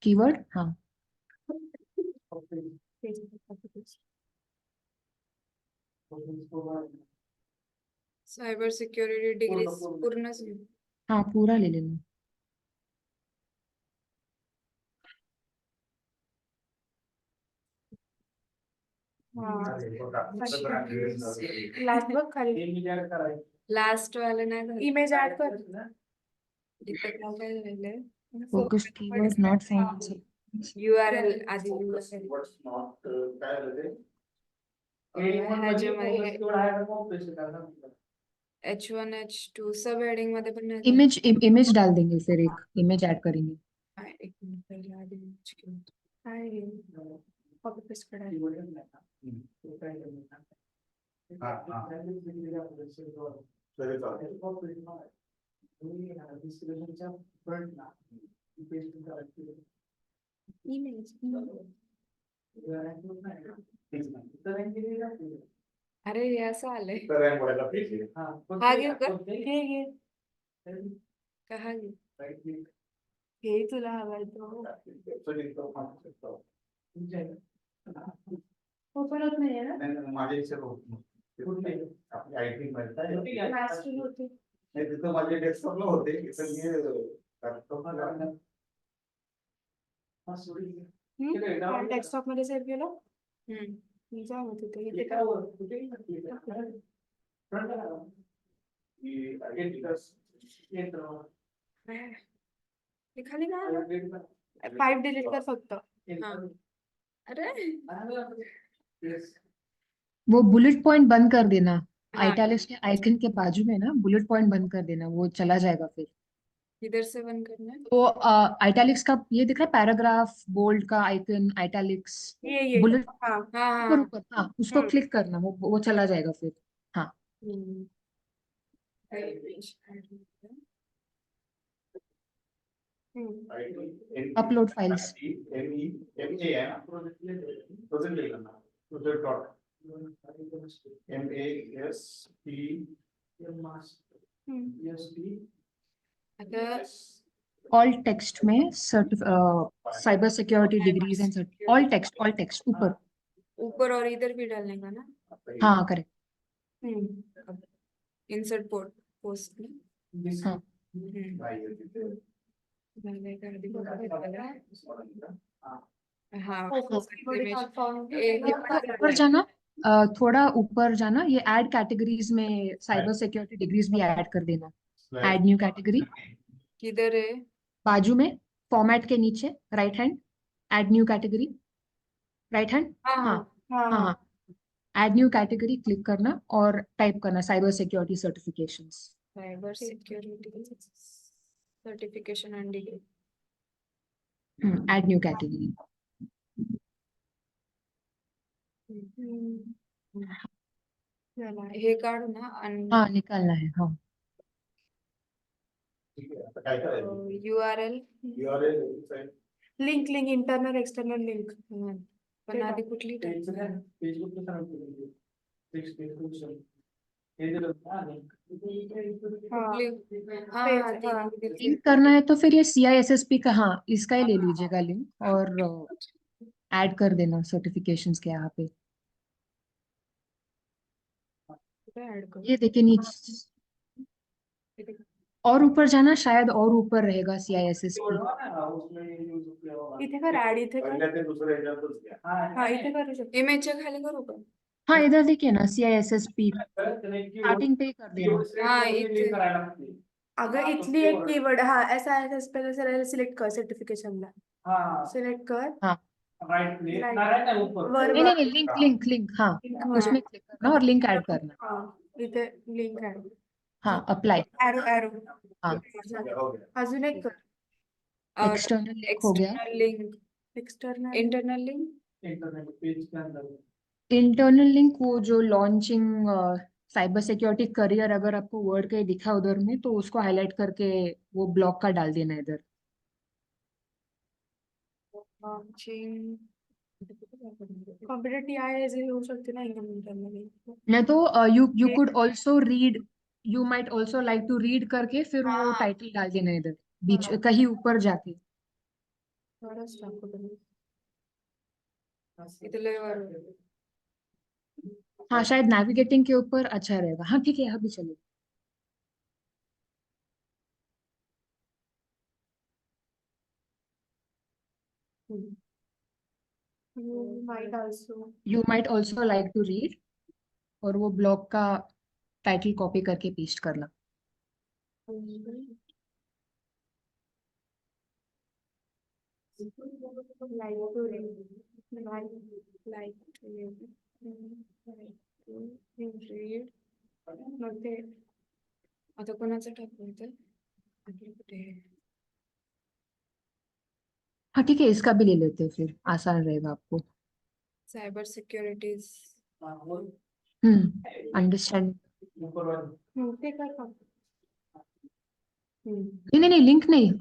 कीवर्ड. हाँ सायबर सिक्युरिटी डिग्री पूर्णच घेऊ. हाँ पूरा ले लेना. लास्ट बघ खाली. लास्ट वाले नाही झालं. इमेज ऍड कर. इथं काय झालेलं focus keyword not found. URL आधी URL. What's not काय आलं ते? H1 H2 सब हेडिंग मध्ये पण नाही. इमेज डाल देंगे, फिर एक इमेज ऐड करेंगे. झालं. एक मिनिट पहिले आधी image घेऊन. काय हे? कॉपी पेस्ट करायचं. हा, हा. तरी चालेल. इमेज. अरे हे असं आलंय. तर रँक वाढायला पाहिजे. हा घेऊ का? घे. का हा घे? हे तुला हवाय तो. ओपन होत नाहीये ना? नाही, माझ्या इच्छा होत नाही. आपली IT मध्ये Master होते. नाही, तिथं माझे डेस्कटॉपला होते. इथं मी लॅपटॉपला डेस्कटॉप मध्ये सेव्ह केलं. मी जा होते ते इथे काय हे खाली काय 5 डिलीट कर फक्त. हा. अरे वो बुलेट पॉइंट बंद कर देना, हाँ. इटैलिक्स के आइकन के बाजू में ना बुलेट पॉइंट बंद कर देना, वो चला जाएगा फिर. इधर से बंद करना है. तो इटैलिक्स का ये दिख रहा है, पैराग्राफ बोल्ड का आइकन, इटैलिक्स ये बुलेट हाँ ऊपर ऊपर, हाँ उसको हम्म. क्लिक करना, वो चला जाएगा फिर. हाँ हम्म. Upload files. MA आहे ना, प्रोजेक्ट लिहिलं ना, प्रोजेक्ट डॉट MASP आता ऑल टेक्स्ट में cyber security degrees and all text ऊपर. ऊपर और इधर भी डालने का ना. हाँ करेक्ट. इंसर्ट पोस्ट में. हाँ हाँ ऊपर जाना, थोड़ा ऊपर जाना, ये ऐड कैटेगरीज में साइबर सिक्योरिटी डिग्रीज भी ऐड कर देना. Add new category. किधर है? बाजू में फॉर्मेट के नीचे right hand, add new category, right hand, हाँ हाँ हाँ हाँ हाँ, एड न्यू कैटेगरी क्लिक करना और टाइप करना cyber security certifications. Cyber security certification and degree. Add new category. हे काढू ना आणि हाँ निकालना है, हाँ ठीक आहे आता काय करायचं URL URL website link internal external link पण आधी कुठली लिंक करना है तो फिर ये CISSP का, हाँ इसका ही ले लीजिएगा लिंक और ऐड कर देना सर्टिफिकेशंस के यहाँ पे। ऐड कर। ये देखिए नीचे और ऊपर जाना, शायद और ऊपर रहेगा CISSP। इथे कर ऍड, इथे कर, पहिल्या ते दुसऱ्या ह्याच्यातच घ्या हा इथे करू शकतो. इमेजच्या खाली करू का? हाँ इधर देखिए ना CISSP स्टार्टिंग पे ही कर देना। हाँ इथे अगं इथली एक कीवर्ड, हा SISS पे सिलेक्ट कर सर्टिफिकेशनला, सिलेक्ट कर, हाँ राईट वर नहीं नहीं नहीं, लिंक लिंक लिंक, हाँ उसमें क्लिक करना और लिंक ऐड करना। हा इथे लिंक ऍड, हाँ अप्लाई, एरो एरो, हाँ अजून एक कर, एक्सटर्नल लिंक हो गया। External link, external internal link, internal link वो जो लॉन्चिंग साइबर सिक्योरिटी करियर, अगर आपको वर्ड कहीं दिखा उधर में तो उसको हाईलाइट करके वो ब्लॉक का डाल देना इधर। लॉन्चिंग कॉम्प्युटर TIS होऊ शकते ना इंटरनल. नहीं तो you could also read, you might also like to read करके फिर वो हाँ। टाइटल डाल देना इधर बीच कहीं ऊपर जाके। इथे लेवर हाँ शायद नेविगेटिंग के ऊपर अच्छा रहेगा, हाँ ठीक है यहाँ भी चलेगा। You might also. You might also like to read और वो ब्लॉग का टाइटल कॉपी करके पेस्ट करना। Like to read. Like to read. Read. मग ते आता कोणाचं टाकू इथे? आपलं कुठे आहे? हाँ ठीक है इसका भी ले लेते हैं फिर, आसान रहेगा आपको। Cyber securities understand. ते कर का? नहीं नहीं नहीं लिंक नहीं,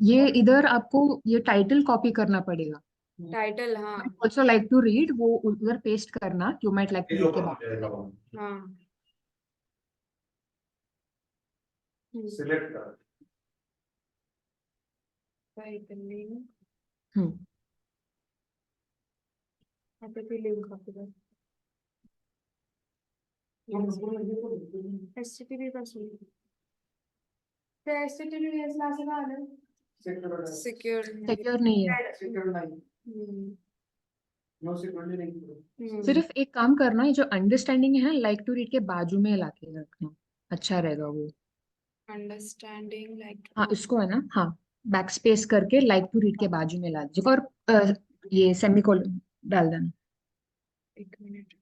ये इधर आपको ये टाइटल कॉपी करना पड़ेगा। टाइटल. हाँ ऑल्सो लाइक टू रीड वो उधर पेस्ट करना, you might like to read के बाद। हाँ सिलेक्ट करा टाइटल लिंक. आता ते लिंक आपलं HTTP पासून ते HTTPS ला असं का आलं? सिक्युअर. सिक्योर नहीं है। सिर्फ एक काम करना है, जो अंडरस्टैंडिंग है लाइक टू रीड के बाजू में लाके रखना, अच्छा रहेगा वो। Understanding like. हाँ इसको है ना, हाँ बैक स्पेस करके लाइक टू रीड के बाजू में ला दीजिए और ये सेमीकोलन डाल देना। एक मिनट.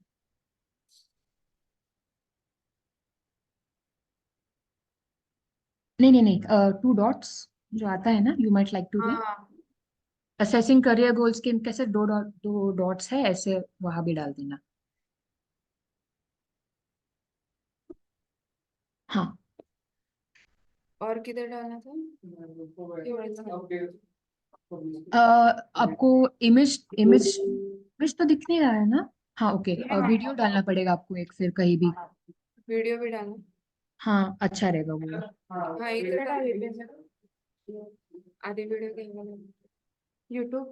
नहीं नहीं नहीं, 2 डॉट्स जो आता है ना, you might like to read, हाँ असेसिंग करियर गोल्स के कैसे 2 डॉट्स है ऐसे वहां भी डाल देना। हाँ और किधर डालना था? आपको इमेज इमेज इमेज तो दिख नहीं रहा है ना। हाँ ओके, वीडियो डालना पड़ेगा आपको एक फिर कहीं भी। वीडियो भी डालना. हाँ अच्छा रहेगा वो। हाँ इकडे टाक. आधी व्हिडिओ घ्यायला. YouTube.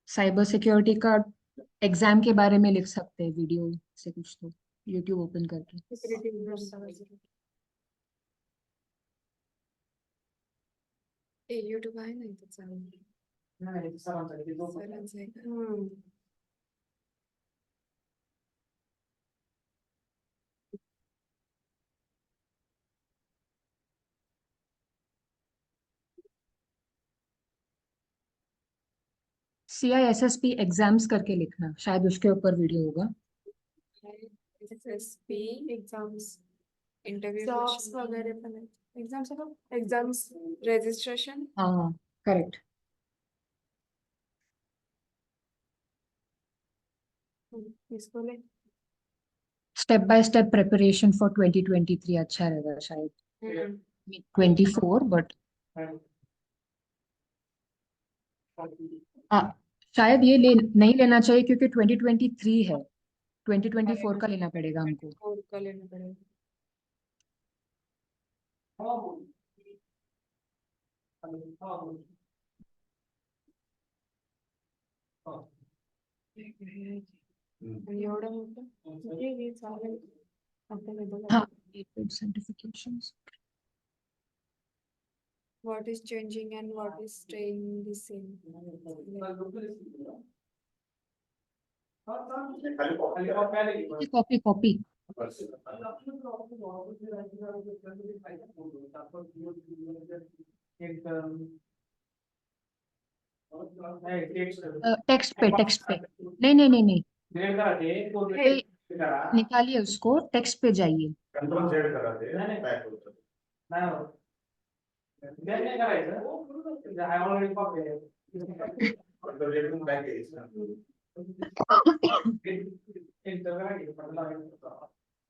साइबर सिक्योरिटी का एग्जाम के बारे में लिख सकते हैं वीडियो से कुछ, तो यूट्यूब ओपन करके। युट्यूब आहे ना इथे चालू. सरांचं आहे का? CISSP एग्जाम्स करके लिखना, शायद उसके ऊपर वीडियो होगा। SSP एग्जाम्स इंटरव्यू जॉब्स वगैरे पण आहेत एक्झाम्स एक्झाम्स रजिस्ट्रेशन हाँ करेक्ट। इसको ले step by step preparation for 2023 अच्छा रहेगा शायद, 24 बट हाँ शायद ये नहीं लेना चाहिए क्योंकि 2023 है, 2024 का लेना पड़ेगा हमको। और का लेना पड़ेगा। आणि एवढं मोठं हे चालेल available हाँ certifications. what is changing and what is staying the same. Copy copy text पे नहीं नहीं नहीं नहीं, पे निकालिए उसको, टेक्स्ट पे जाइए। कंट्रोल Z करा ते back होतं. Control Z करून back यायचं.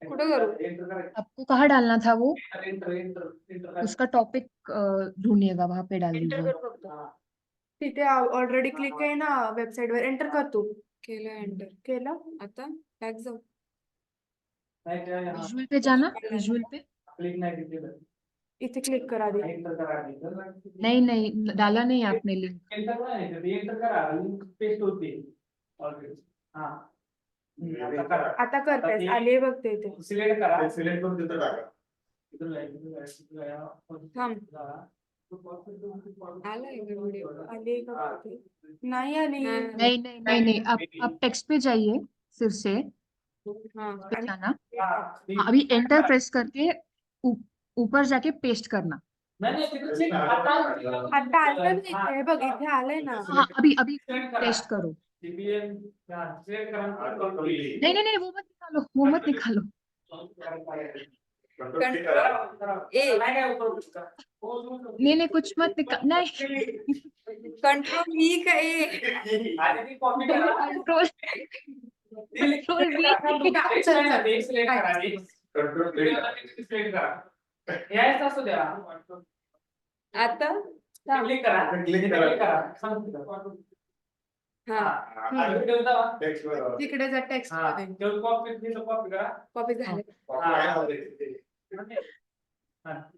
कुठं करू? आपको कहाँ डालना था वो, उसका टॉपिक ढूंढिएगा, वहां पे डाल एंटर दीजिए। करू फक्त. तिथे ऑलरेडी क्लिक आहे ना वेबसाईट वर एंटर कर तू केलं एंटर. केलं आता बॅक जाऊ. विजुअल पे जाना, विजुअल पे इथे क्लिक कर आधी नहीं नहीं डाला नहीं आपने लिंक। आता करतेस आले बघते इथे सिलेक्ट करून तिथं टाका. थांब. आलाय का व्हिडिओ? आले का बघते. नाही आली नहीं नहीं नहीं नहीं, अब टेक्स्ट पे जाइए फिर से, हा. पे जाना। हाँ, अभी एंटर प्रेस करके ऊपर जाके पेस्ट करना। आता आलं ना इथे हे बघ इथे आलंय ना हाँ अभी अभी पेस्ट करो। नहीं नहीं नहीं वो मत निकालो, वो मत निकालो। ए नहीं नहीं कुछ मत निकाल, नहीं कंट्रोल ई का ए. कंट्रोल कंट्रोल आता क्लिक करा. हा. टेक्स्ट वर तिकडे जा टेक्स्ट मध्ये कॉपी झाले.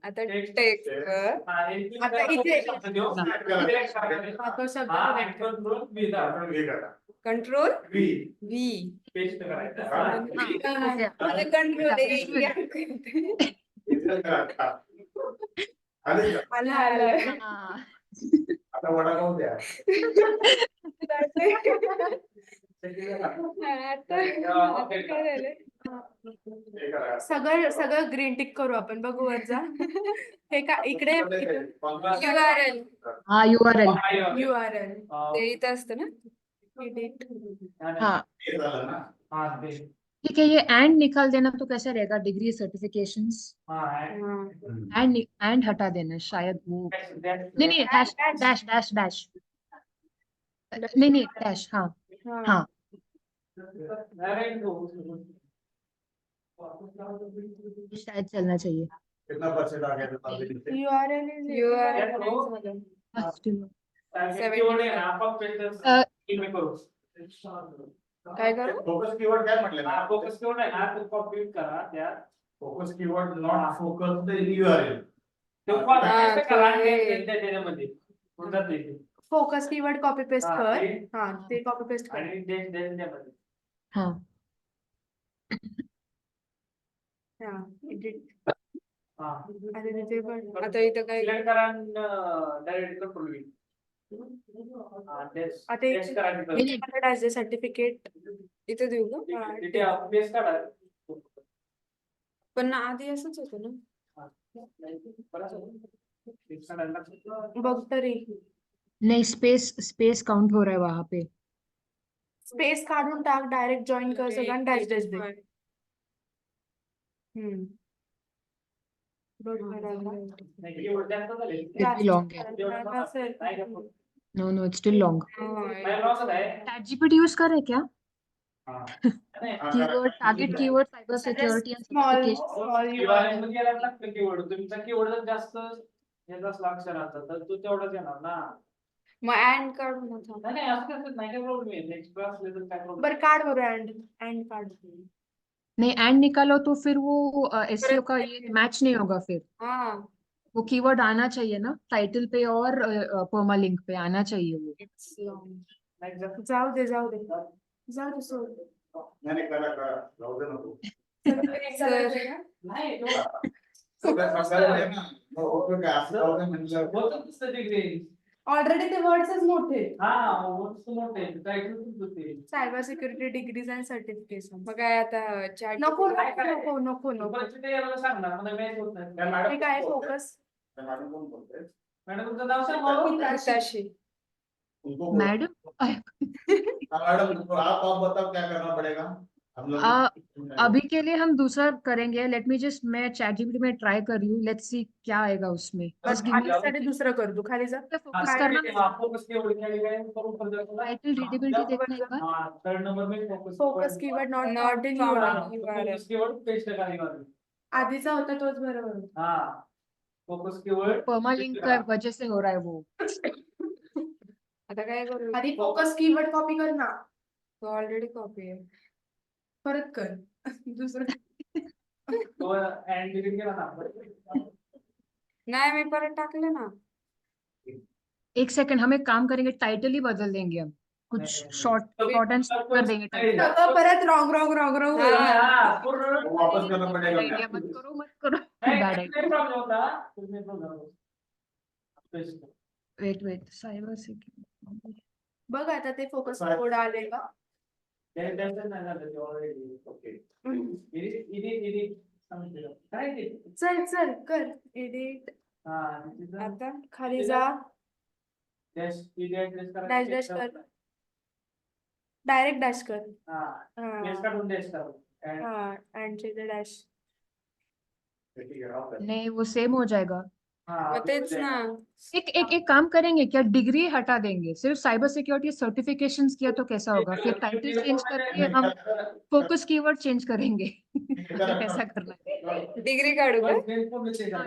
आता टेक्स्ट कर. आता इथे तो शब्द कंट्रोल व्ही. मला कंट्रोल आलं. हाँ आता वडापाव द्या. आता काय झालं? सगळं ग्रीन टिक करू आपण बघू वर जा हे का इकडे URL हाँ URL URL ते इथं असतं ना. edit हाँ हे झालं ना. ठीक है, ये एंड निकाल देना तो कैसा रहेगा, डिग्री सर्टिफिकेशंस एंड हटा देना शायद वो, नहीं नहीं डैश डैश डैश डैश नहीं नहीं डैश, हाँ हाँ शायद चलना चाहिए। कितना परसेंट आ गया था? URL is URL बस still- काय करू? फोकस कीवर्ड काय म्हटले ना? फोकस कीवर्ड आहे ना तो कॉपी करा त्यात. Focus keyword not focus in URL. तो कॉपी हा, पेस्ट करा तो हे. आणि त्याच्यामध्ये होऊन जातं इथे. फोकस कीवर्ड कॉपी पेस्ट हा, कर ते. हा ते कॉपी पेस्ट कर आणि त्यामध्ये हाँ हा edit हा. आणि तिथे पण आता इथं काय? सिलेक्ट करा आणि डायरेक्ट कंट्रोल व्ही. आता इथे- पेस्ट करा तिथं. ॲज अ सर्टिफिकेट इथं देऊ का? तिथे पेस्ट करा. पण आधी असंच होतं ना. परत पेस्ट करा. बघ तरी नहीं, स्पेस काउंट हो रहा है वहां पे. स्पेस काढून टाक, डायरेक्ट जॉईन कर सगळं आणि डॅश डॅश दे. बघ बरोबर. नाही, keyword जास्त झाले. It be long है. जास्त असेल. नाही का problem? No, it's still long. माझ्या लॉस आहे. ChatGPT यूज कर रहे क्या? हा. नाही, Keyword, target keyword, cyber security and Small. certification. URL मध्ये यायला लागतं keyword. तुमचा keyword जर जास्त याचा अक्षराचा तर तो तेवढाच येणार ना. मग अँड काढून होता. नाही नाही, असं कसं नाही, काय प्रॉब्लेम आहे. एक्स्ट्रा असले तर काय प्रॉब्लेम. बरं काढ बरं अँड काढ. नहीं, एंड निकालो तो फिर वो SEO का ये मैच नहीं होगा फिर. हा, वो कीवर्ड आना चाहिए ना टाइटल पे और पर्मा लिंक पे आना चाहिए वो. It's long. नाही जास्त. जाऊ दे सोड. नाही करा जाऊ दे नको. नाही एवढा. सगळं आहे ना. ओके काय असं जाऊ दे म्हणलं. होतं तसं degree. ऑलरेडी ते वर्ड्सच मोठे. हा, words तर मोठे आहेत. Title पण होते. Cyber security degrees and certification. मग काय आता चॅट नको नको. दुपारची ते याला सांगणार, मला match होत नाही. त्या मॅडम हे काय फोकस. मॅडम कोण बोलते? मॅडम तुमचं नाव सांगा. हिताशी. उनको मैडम मैडम आप बताओ क्या करना पड़ेगा हम लोग. अभी के लिए हम दूसरा करेंगे. लेट मी जस्ट, मैं ChatGPT में ट्राई कर रही हूँ. लेट्स सी क्या आएगा उसमें. बस आधीसाठी दुसरं कर तू खाली जा. फोकस करना. फोकस keyword क्या लिखा है करून कर दो. टाइटल रीडेबिलिटी देखना एक बार. हाँ, third number में focus keyword not Not in found. URL. Focus keyword page का निकाल. आधीचा होता तोच बरोबर. हाँ, फोकस keyword. पर्मा लिंक का वजह से हो रहा है वो. आता काय करू? आधी फोकस कीवर्ड कॉपी कर ना. तो ऑलरेडी कॉपी आहे. परत कर. दुसरं तो and delete केला ना. नाही मी परत टाकले ना. एक सेकंड, हम एक काम करेंगे, टाइटल ही बदल देंगे हम. कुछ शॉर्ट एंड कर देंगे title. सगळं परत रॉंग हाँ, हाँ, पूर्ण. वापस करना पड़ेगा क्या? मत करो. नहीं, Bad नहीं idea. problem होता. तुम्ही problem होता. पेस्ट. Wait. Cyber security. बघ आता ते फोकस कोड आले का. Tension नाही झालं ते already. Okay. Edit. समजलं. काय ते? चल कर एडिट. हाँ, तिथं आता खाली जा. dash, dash करा. डॅश डॅश कर. डायरेक्ट डॅश कर. हाँ, dash काढून dash करा. And हा अँड डॅश. ठीक है आप नहीं, वो सेम हो जाएगा. हाँ, मग तेच ना. एक काम करेंगे क्या, डिग्री हटा देंगे, सिर्फ साइबर सिक्योरिटी सर्टिफिकेशंस किया तो कैसा होगा. फिर टाइटल चेंज करके हम फोकस कीवर्ड चेंज करेंगे. कैसा करना है. डिग्री काढू का?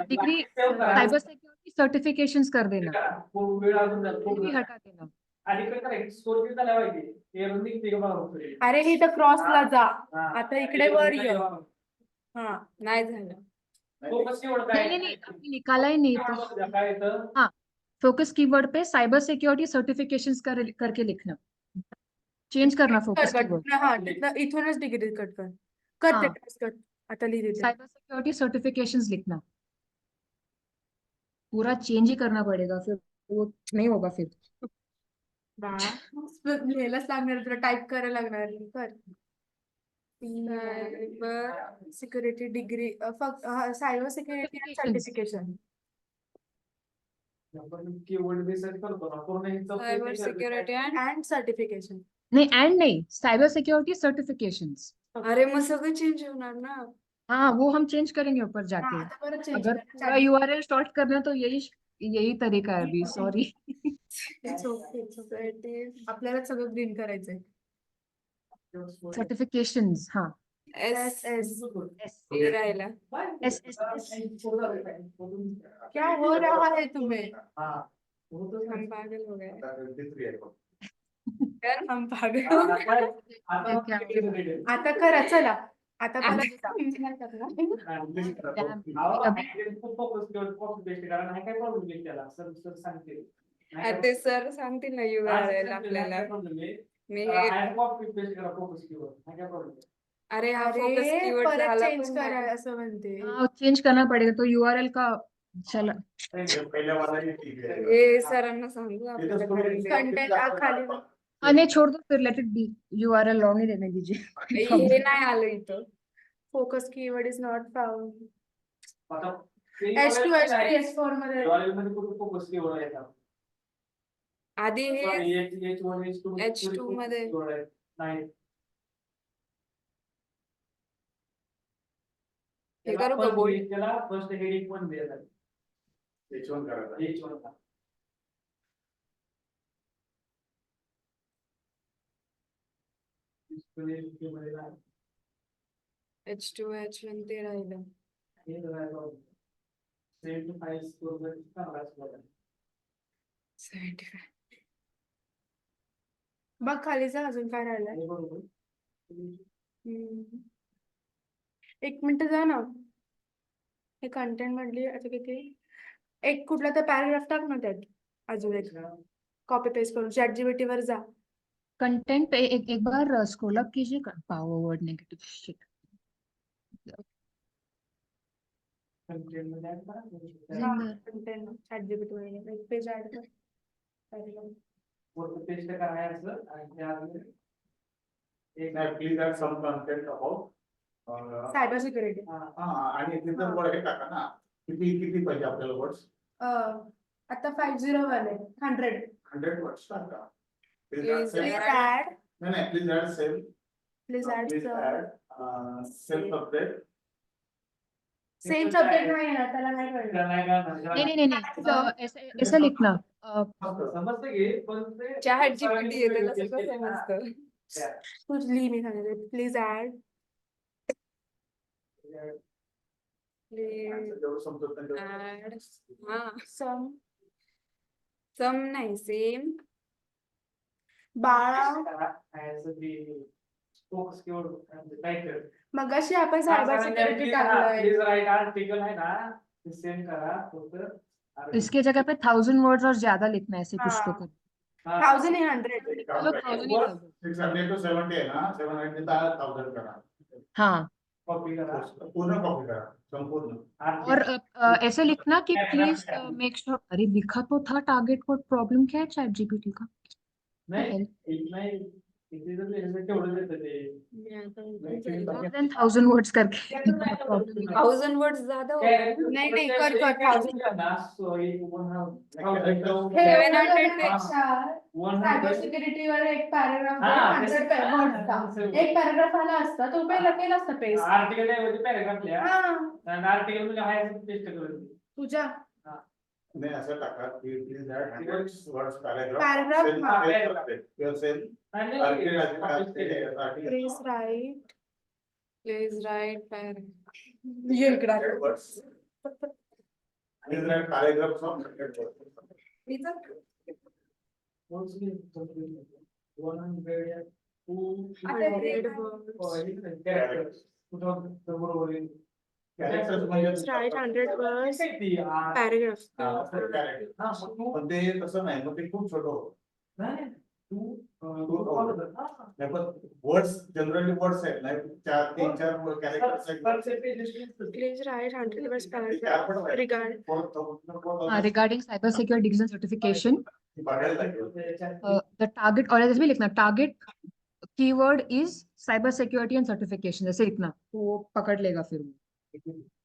डिग्री साइबर सिक्योरिटी सर्टिफिकेशंस कर देना. खूप वेळ अजून डिग्री हटा देना. आणि काय करायचं स्कोर किती झाला पाहिजे एरर निघते का बघा. अरे हे तर क्रॉसला जा. हा. आता इकडे वर ये. हा नाही झालं. फोकस कीवर्ड काय नहीं, अभी निकाला ही नहीं तो. काय येतं. फोकस कीवर्ड पे साइबर सिक्योरिटी सर्टिफिकेशंस करके लिखना. चेंज करना फोकस कीवर्ड. हा तिथनं इथूनच डिग्री कट कर हाँ. ते टेक्स्ट कट. आता लिहिते ते. साइबर सिक्योरिटी सर्टिफिकेशंस लिखना. पूरा चेंज ही करना पड़ेगा, फिर वो नहीं होगा फिर. लिहायलाच लागणार तुला टाईप करायला लागणार कर. सायबर सिक्युरिटी डिग्री फक्त सायबर सिक्युरिटी सर्टिफिकेशन. आपण कीवर्ड रिसर्च करतो ना पूर्ण ह्याचं cyber security and and certification. नहीं, साइबर सिक्योरिटी सर्टिफिकेशंस. अरे मग सगळं चेंज होणार ना. हाँ, वो हम चेंज करेंगे ऊपर जाके. आता परत चेंज अगर पूरा URL शॉर्ट करना है तो यही तरीका है अभी. सॉरी. आपल्याला सगळं ग्रीन करायचंय. सर्टिफिकेशंस. हाँ. एस एस राहिला. एस. क्या हो रहा है तुम्हें. हम पागल हो गए. तिसरी आहे. हम पागल. आता आता करा चला. आता परत ते सर सांगतील ना URL आपल्याला. मी अरे हा फोकस अरे कीवर्ड परत झाला चेंज पण करा नाही. असं म्हणते. हाँ, चेंज करना पड़ेगा तो URL का. चला. पहिल्या वाला ही ठीक आहे. हे सरांना सांगू इथं आपल्याला तुम्ही करून दे. कंटेंट खाली. हाँ, नहीं छोड़ दो, फिर let it be. URL long ही रहने दीजिए. कोई problem हे नाही आलं इथं. Focus keyword is not found. आता H2 H3 S4 मध्ये फोकस कीवर्ड येतात. आधी हे Sorry, H1, H2 H2 मध्ये. नाही. हे करू का bold? त्याला फर्स्ट हेडिंग पण द्यायला H1 करायचं. H1 ला. H2 H1 ते राहिलं. 75 स्कोर वर चांगला स्कोर आहे. 75. बघ खालीचा अजून काय राहिलंय. हे बरोबर. एक मिनिट जा ना. हे कंटेंट मधली आता किती एक कुठला तर पॅराग्राफ टाक ना त्यात अजून एक कॉपी पेस्ट करून ChatGPT वर जा. कंटेंट पे एक बार स्क्रॉल अप कीजिए, power word negative shit. Content मध्ये add करा. कंटेंट ChatGPT वर एक पेज ऍड कर. वरती पेस्ट करायचं आणि त्यामध्ये एक नाही, please add some content about cyber security. आणि तिथं वर हे टाका ना, किती पाहिजे आपल्याला वर्ड्स? आता 50 वाले 100. 100 वर्ड्स टाका. Please ऍड नाही, please add cell. Please add cell subject. Same subject नाही येणार त्याला नाही कळणार. नहीं, ऐसा लिखना। समजते की पण ते ChatGPT येलेलं सगळं समजतं. तू लिही मी सांगते प्लीज ऍड जेवढं समजत नाही तेवढं. Add. हा सम सम नाही सेम. बाळा. मगाशी आपण सायबर सिक्युरिटी टाकलंय. प्लीज राईट आर्टिकल आहे ना ते सेंड करा फक्त इसके जगह पे 1000 वर्ड्स और ज्यादा लिखना है, ऐसे कुछ तो कर। 1100. एक काम चलो, करा. 1000 ही कर दो। 600 to 70 आहे ना, 700 चा 1000 करा. हाँ, कॉपी करा पूर्ण कॉपी करा, संपूर्ण. और ऐसे लिखना कि प्लीज मेक श्योर। अरे लिखा तो था टारगेट कोड, प्रॉब्लम क्या है चैट जीपीटी का? नाही नाही इथे जर लिहायचं केवढं देतं ते मोर देन 1000 वर्ड्स करके प्रॉब्लम। 1000 वर्ड्स ज्यादा हो गए. नाही नाही कर कर 1000 कर. हे 700 पेक्षा सायबर सिक्युरिटी वर एक पॅराग्राफ हा, 100 वर्डचा एक पॅराग्राफ आला असता तो पहिला केला असता पेस्ट. आर्टिकल आहे पॅराग्राफ लिहा हा आणि आर्टिकल मध्ये आहे पेस्ट करून तुझ्या नाही, असं टाका की please add 100 words paragraph. Paragraph. सेल प्लीज राईट प्लीज राईट पॅर. ये इकडे words. Please add paragraphs of 100 words. Characters म्हणजे राईट 100 वर्ड्स पॅराग्राफ. पण ते तसं नाही, मग ते खूप छोटं होतं. नाही, पण वर्ड्स जनरली वर्ड्स आहेत, नाही 4-3-4 characters. Please write 100 words paragraph regard regarding cyber security degree certification, बघायला लागेल. द टारगेट, और ऐसे भी लिखना target keyword is cyber security and certification, ऐसे लिखना, वो पकड़ लेगा फिर वो।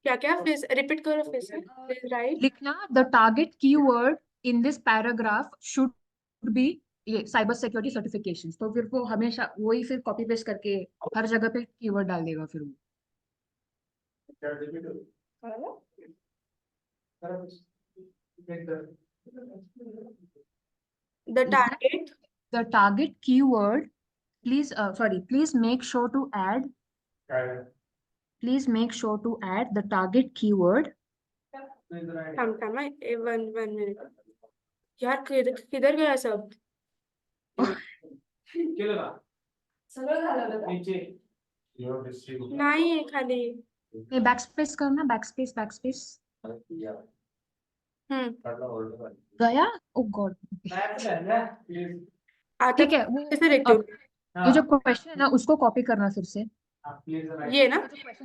क्या क्या प्लीज रिपीट करो फिर से. प्लीज राइट लिखना the target keyword in this paragraph should be ये साइबर सिक्योरिटी सर्टिफिकेशंस। तो फिर वो हमेशा वही फिर कॉपी पेस्ट करके हर जगह पे कीवर्ड डाल देगा फिर वो। The target The target keyword, please please make sure to add, please make sure to add the target keyword. थांब थांब वन मिनट यार किधर गया सब. केलं का सगळं झालं नीचे नाही खाली. नहीं, बैकस्पेस करना, बैकस्पेस गया। ओ गॉड, प्लीज आता ठीक है, वो कैसे देखते हो. ये जो क्वेश्चन है ना उसको कॉपी करना फिर से। प्लीज ये ना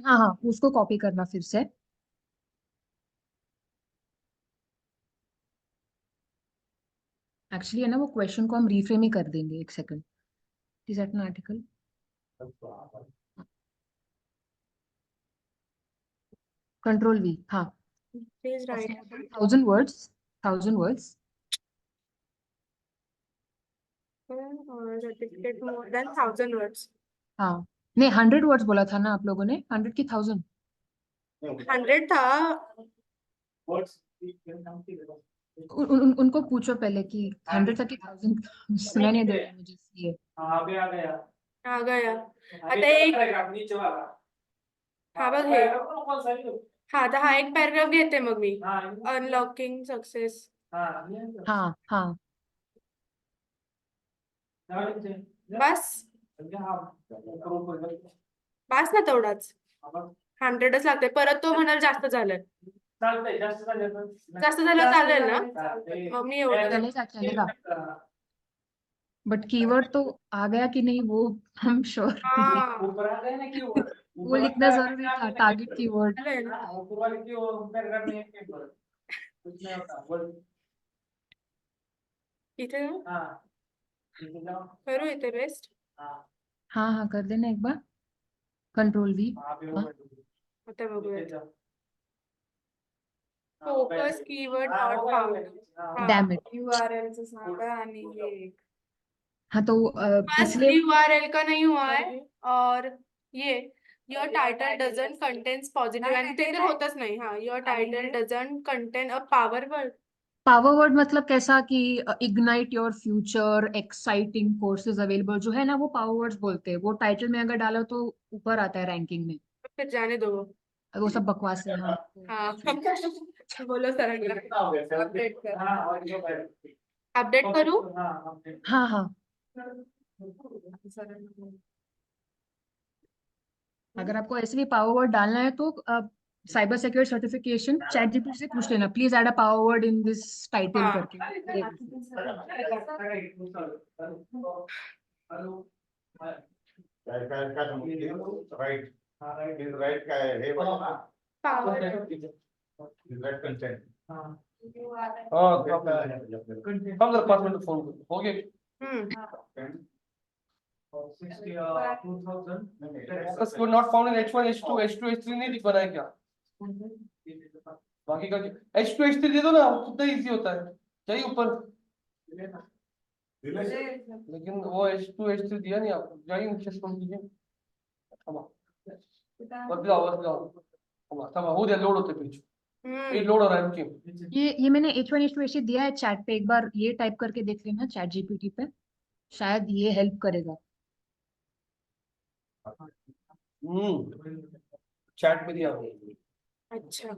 हाँ हाँ, उसको कॉपी करना फिर से। एक्चुअली है ना, वो क्वेश्चन को हम रीफ्रेम ही कर देंगे, एक second. Is that an article? Control V, हाँ। Please right 1000 words, 1000 words, certificate more than 1000 words. हाँ नहीं 100 वर्ड्स बोला था ना आप लोगों ने 100 की 1000 100 था. Words. उनको पूछो पहले कि 100 था कि 1000 सुना नहीं दे रहा है मुझे इसलिए हाँ अभी आ गया. आ गया. अभी आता एक paragraph नीचे वाला. हा बघ हे. कौन सा है? हा तर हा एक पॅराग्राफ घेते मग मी. हाँ अनलॉकिंग सक्सेस. हाँ हाँ हाँ बस बस ना तेवढाच. 100च लागते. परत तो म्हणाल जास्त झालं. चालतंय जास्त झालं तर. जास्त झालं चालेल ना. चालतंय. मग मी एवढं. चलेगा चलेगा बट कीवर्ड तो आ गया कि नहीं वो हम श्योर हा. ऊपर आ गया ना कीवर्ड. वो लिखना जरूरी था टारगेट कीवर्ड आलंय ना. ऊपर वाले कीवर्ड पैराग्राफ में एक कीवर्ड. कुछ नहीं होता. बोल. इथे ना? हाँ. इथे जाओ. करू इथे बेस्ट. हाँ. हाँ हाँ कर देना एक बार कंट्रोल V वहाँ पे हाँ वो आता बघूया. इथे जाओ. फोकस कीवर्ड हाँ, नॉट वो फाउंड. हाँ. डैम इट URL चं सांगा आणि हे एक. हाँ तो बस पिछले URL का नहीं हुआ है. और ये your title doesn't contains positive आणि ते तर होतच नाही. हा your title doesn't contain a power word. Power word मतलब कैसा कि ignite your future exciting courses available जो है ना वो पावर वर्ड्स बोलते हैं वो टाइटल में अगर डालो तो ऊपर आता है रैंकिंग में फिर जाने दो. वो सब बकवास है हाँ हाँ. बोलो सरांना. कितना हो गया? अपडेट कर. हाँ और जो है. अपडेट करू. हाँ update. हाँ हाँ अगर आपको ऐसे भी पावर वर्ड डालना है तो cyber security certification chat GPT से पूछ लेना please add a power word in this title हाँ. करके काय काय काय सांगतो राईट हाँ राइट. इज राईट काय हे पॉवर. इज राईट कंटेंट हाँ. हाँ हम जरा 5 मिनट फोन हो गए. और 2000. Focus code not found in H1 H2 H2 H3 नहीं दिख रहा है क्या. बाकी का H2 H3 दे दो ना कितना इजी होता है. चाहिए ऊपर लेकिन वो H2 H3 दिया नहीं आपको. जाइए नीचे स्क्रॉल कीजिए. बदलाव हो गया लोड होते पेज. ये लोड हो रहा है रुकिए. ये मैंने H1 H2 ऐसे दिया है चैट पे एक बार ये टाइप करके देख लेना चैट जीपीटी पे शायद ये हेल्प करेगा चैट में दिया. अच्छा.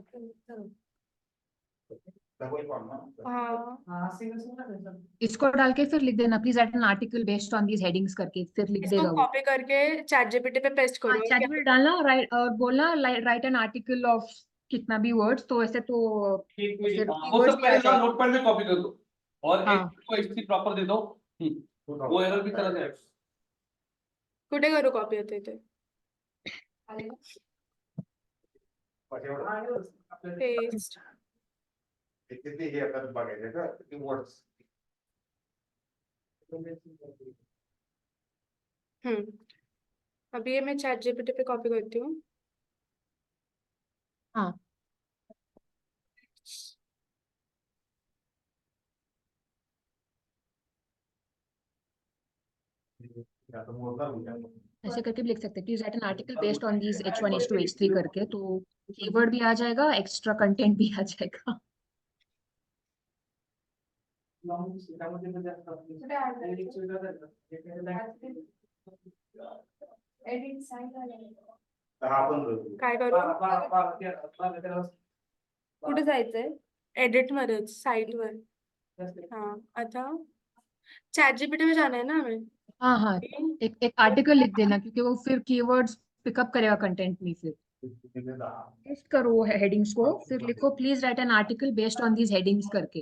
डबल कॉम ना हाँ. हाँ सिंगल सिंगल. इसको डाल के फिर लिख देना please right an article based on these headings करके फिर लिख देगा इसको वो कॉपी करके चैट जीपीटी पे पेस्ट करो. चैट जीपीटी डालना राइट और बोलना राइट एन आर्टिकल ऑफ कितना भी वर्ड्स तो ऐसे तो ठीक फिर है. वो keywords सब भी आ पहले जाएंगे। नोटपैड में कॉपी कर दो और हाँ। H2 को H3 प्रॉपर दे दो. वो एरर भी करा जाए. कुठे करू कॉपी होते ते. पेस्ट. किती हे आता बघायचं का किती वर्ड्स अभी ये मैं चैट जीपीटी पे कॉपी करती हूँ. हाँ आता मोजणार उद्या ऐसे करके भी लिख सकते हैं please right an article based on these H1 H2 H3 करके तो कीवर्ड भी आ जाएगा एक्स्ट्रा कंटेंट भी आ जाएगा तर आपण करू. काय करू. कुठे जायचंय. एडिट मध्येच साइट वर. हाँ आता चैट जीपीटी में जाना है ना हमें. हाँ हाँ एक आर्टिकल लिख देना क्योंकि वो फिर कीवर्ड्स पिकअप करेगा कंटेंट में फिर टेस्ट करो हेडिंग्स को फिर लिखो please right an article based on these headings करके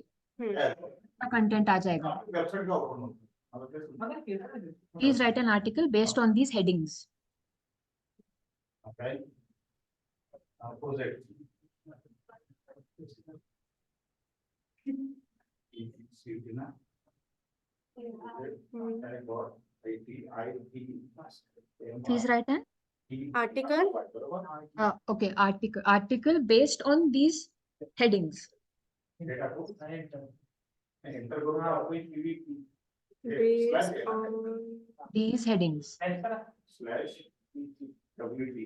कंटेंट आ जाएगा वेबसाईट का ओपन होतो मला ते समजलं. Please right an article based on these headings काय प्रोजेक्ट ना please right an article. okay article based on these headings data को एंटर करून आपण based slash on these headings. slash WT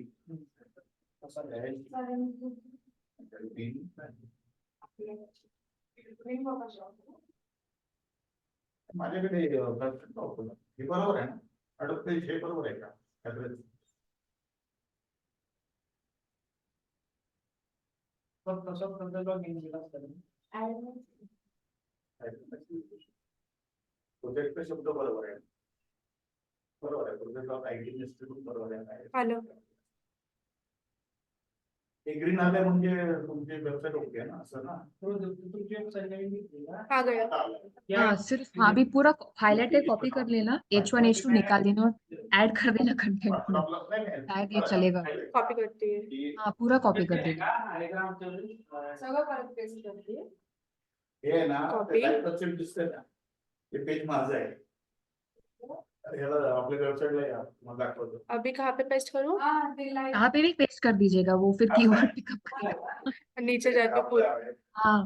माझ्याकडे हे बरोबर आहे ना अडोप्टेज हे बरोबर आहे का ऍड्रेस प्रोजेक्टचा शब्द बरोबर आहे प्रोजेक्ट ऑफ आयटी इन्स्टिट्यूट बरोबर आहे आलं. हे ग्रीन आले म्हणजे तुमची वेबसाईट ओके आहे ना असं ना आ गया. हाँ सिर्फ हाँ भी पूरा हाईलाइटेड कॉपी कर लेना, H1 H2 निकाल देना और ऐड कर देना कंटेंट में, शायद ये चलेगा। कॉपी करते हैं. हाँ पूरा कॉपी कर देना। सगळं परत पेस्ट करते. हे आहे ना Copy. लॅपटॉपचे दिसतंय ना हे पेज माझं आहे याला आपल्या वेबसाईटला या मग दाखवतो अभी कहाँ पे पेस्ट करूँ? हा ते लाईट यहाँ पे भी पेस्ट कर दीजिएगा, वो फिर कीवर्ड पिकअप करेगा। नीचे जाके पूरा हाँ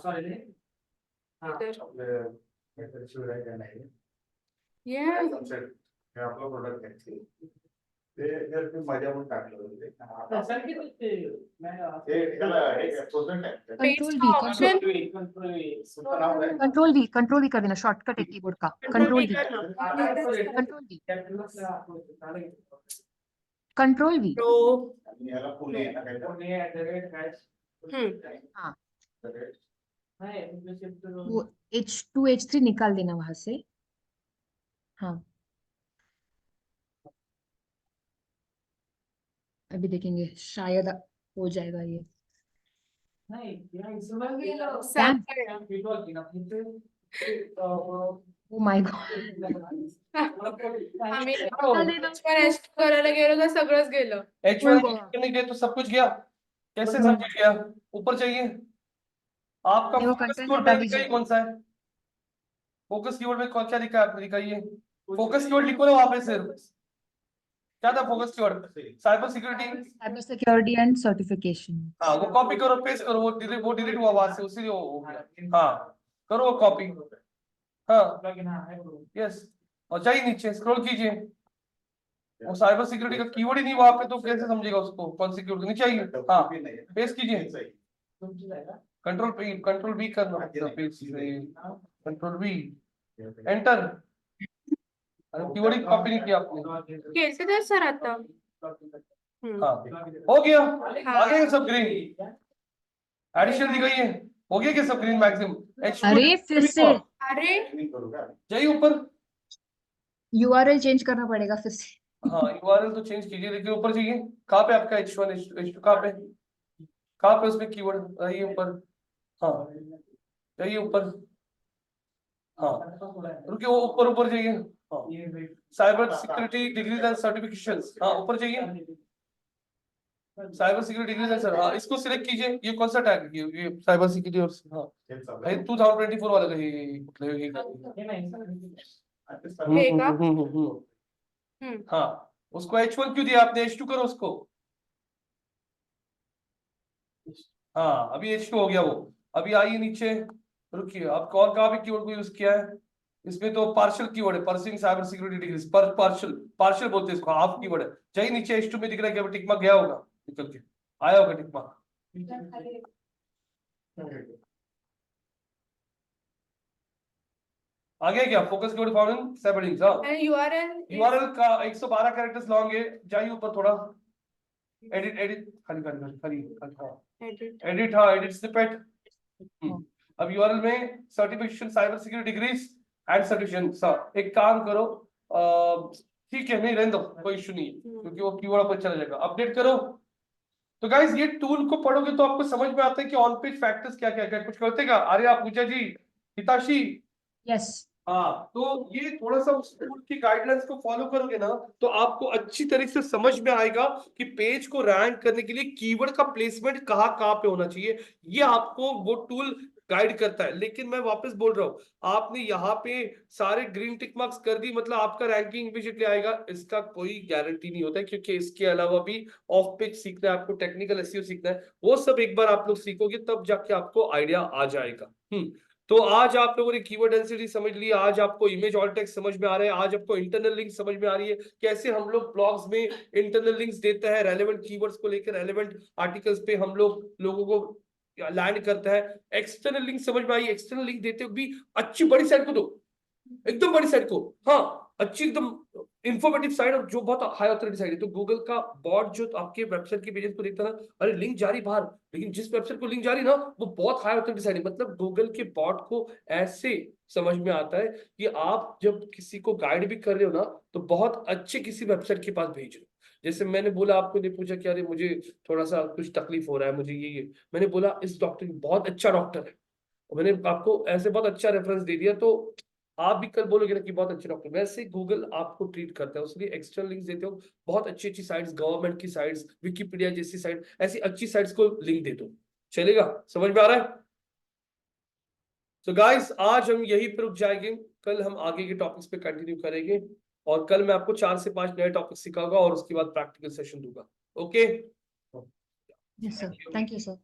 सॉरी इधर आपल्या शिवाय काय नाही ये कन्सेप्ट हे आपलं प्रोडक्ट आहे ते जर तुम्ही माझ्यावर टाकलं म्हणजे हे याला हे प्रोजेक्ट आहे कंट्रोल पेज का ऑप्शन कंट्रोल वी कर देना, शॉर्टकट है कीबोर्ड का, कंट्रोल वी कंट्रोल वी। तो आणि याला पुणे आहे ना काहीतरी हाँ Correct. वो H2 H3 निकाल देना वहां से। हाँ अभी देखेंगे शायद हो जाएगा ये। सब गया. ओ माय गॉड आम्ही H1 करायला गेलो तर सगळंच गेलं. H1 करने गए तो सब कुछ गया कैसे सब्जेक्ट गया ऊपर चाहिए आपका नहीं, वो फोकस content कीवर्ड हटा में लिखा ही दीजिए। कौन सा है फोकस कीवर्ड में क्या लिखा है आपने लिखाइए फोकस कीवर्ड लिखो ना वहां पे सिर्फ क्या था focus keyword cyber security cyber security and certification. हाँ वो कॉपी करो पेस्ट करो वो डिलीट हुआ वहां से उसी हो गया हाँ करो वो कॉपी हाँ यस और जाइए नीचे स्क्रॉल कीजिए वो साइबर सिक्योरिटी का कीवर्ड ही नहीं वहां पे तो कैसे समझेगा उसको कौन सी कीवर्ड नीचे आइए हाँ पेस्ट कीजिए कंट्रोल बी करना कंट्रोल बी एंटर अरे कीवर्ड ही कॉपी नहीं किया आपने केलते तर सर आता. हाँ हो गया आ गए सब ग्रीन एडिशन दी गई है हो गया क्या सब ग्रीन मैक्सिमम अरे फिर से अरे जाइए ऊपर URL चेंज करना पड़ेगा फिर से। हाँ URL तो चेंज कीजिए लेकिन ऊपर जाइए कहाँ पे आपका H1 H2 कहाँ पे उसमें कीवर्ड आइए ऊपर हाँ जाइए ऊपर हाँ रुकिए वो ऊपर जाइए हाँ cyber security degrees and certifications हाँ ऊपर जाइए cyber security degrees and sir हाँ इसको सिलेक्ट कीजिए ये कौन सा टैग है ये साइबर सिक्योरिटी और हाँ ये 2024 वाला का ये हाँ उसको H1 क्यों दिया आपने H2 करो उसको हाँ अभी H2 हो गया वो अभी आइए नीचे रुकिए आपको और कहाँ पे कीवर्ड को यूज किया है इसमें तो पार्शियल कीवर्ड है परसिंग साइबर सिक्योरिटी डिग्रीज पर पार्शियल बोलते हैं इसको हाफ कीवर्ड है चाहिए नीचे H2 में दिख रहा है कि टिक मार्क गया होगा निकल के आया होगा टिक मार्क आ गया क्या फोकस कीवर्ड फाउंड इन साइबर लिंक्स हाँ URL का 112 कैरेक्टर्स लॉन्ग है जाइए ऊपर थोड़ा एडिट खाली एडिट हाँ एडिट स्निपेट अब URL में certification cyber security degrees and certification एक काम करो ठीक है नहीं रहने दो कोई इशू नहीं है क्योंकि वो कीवर्ड पर चला जाएगा अपडेट करो तो गाइस ये टूल को पढ़ोगे तो आपको समझ में आता है कि ऑन पेज फैक्टर्स क्या क्या कुछ करते क्या आर्या पूजा जी हिताशी यस हाँ तो ये थोड़ा सा उस टूल की गाइडलाइंस को फॉलो करोगे ना तो आपको अच्छी तरीके से समझ में आएगा कि पेज को रैंक करने के लिए कीवर्ड का प्लेसमेंट कहाँ कहाँ पे होना चाहिए ये आपको वो टूल गाइड करता है लेकिन मैं वापस बोल रहा हूं आपने यहाँ पे सारे ग्रीन टिक मार्क्स कर दी मतलब आपका रैंकिंग इमीडिएटली आएगा इसका कोई गारंटी नहीं होता है क्योंकि इसके अलावा भी ऑफ पेज सीखना है आपको टेक्निकल एसईओ सीखना है वो सब एक बार आप लोग सीखोगे तब जाके आपको आइडिया आ जाएगा तो आज आप लोगों ने कीवर्ड डेंसिटी समझ ली, आज आपको इमेज ऑल्ट टेक्स्ट समझ में आ रहा है, आज आपको इंटरनल लिंक समझ में आ रही है, कैसे हम लोग ब्लॉग्स में इंटरनल लिंक्स देते हैं, रेलेवेंट कीवर्ड्स को लेकर रेलेवेंट आर्टिकल्स पे हम लोग लोगों को लैंड करता है। एक्सटर्नल लिंक समझ में आई, एक्सटर्नल लिंक देते हुए भी अच्छी बड़ी साइट को दो, एकदम बड़ी साइट को, हाँ अच्छी एकदम इंफॉर्मेटिव साइट और जो बहुत हाई ऑथोरिटी साइट है। तो गूगल का बॉट जो आपके वेबसाइट के पेजेस को देखता है ना, अरे लिंक जारी बाहर, लेकिन जिस वेबसाइट को लिंक जारी ना वो बहुत हाई ऑथोरिटी साइट है। मतलब गूगल के बॉट को ऐसे समझ में आता है कि आप जब किसी को गाइड भी कर रहे हो ना तो बहुत अच्छे किसी वेबसाइट के पास भेज रहे हो। जैसे मैंने बोला, आपको ने पूछा कि अरे मुझे थोड़ा सा कुछ तकलीफ हो रहा है, मुझे ये मैंने बोला इस डॉक्टर बहुत अच्छा डॉक्टर है, मैंने आपको ऐसे बहुत अच्छा रेफरेंस दे दिया, तो आप भी कल बोलोगे ना कि बहुत अच्छे डॉक्टर। वैसे गूगल आपको ट्रीट करता है, उसके लिए एक्सटर्नल लिंक्स देते हो, बहुत अच्छी अच्छी साइट्स, गवर्नमेंट की साइट्स, विकिपीडिया जैसी साइट, ऐसी अच्छी साइट्स को लिंक दे दो। चलेगा? समझ में आ रहा है? तो गाइस आज हम यही पे रुक जाएंगे, कल हम आगे के टॉपिक्स पे कंटिन्यू करेंगे और कल मैं आपको 4 से 5 नए टॉपिक सिखाऊंगा और उसके बाद प्रैक्टिकल सेशन दूंगा। Okay? Yes, sir. Thank you, sir.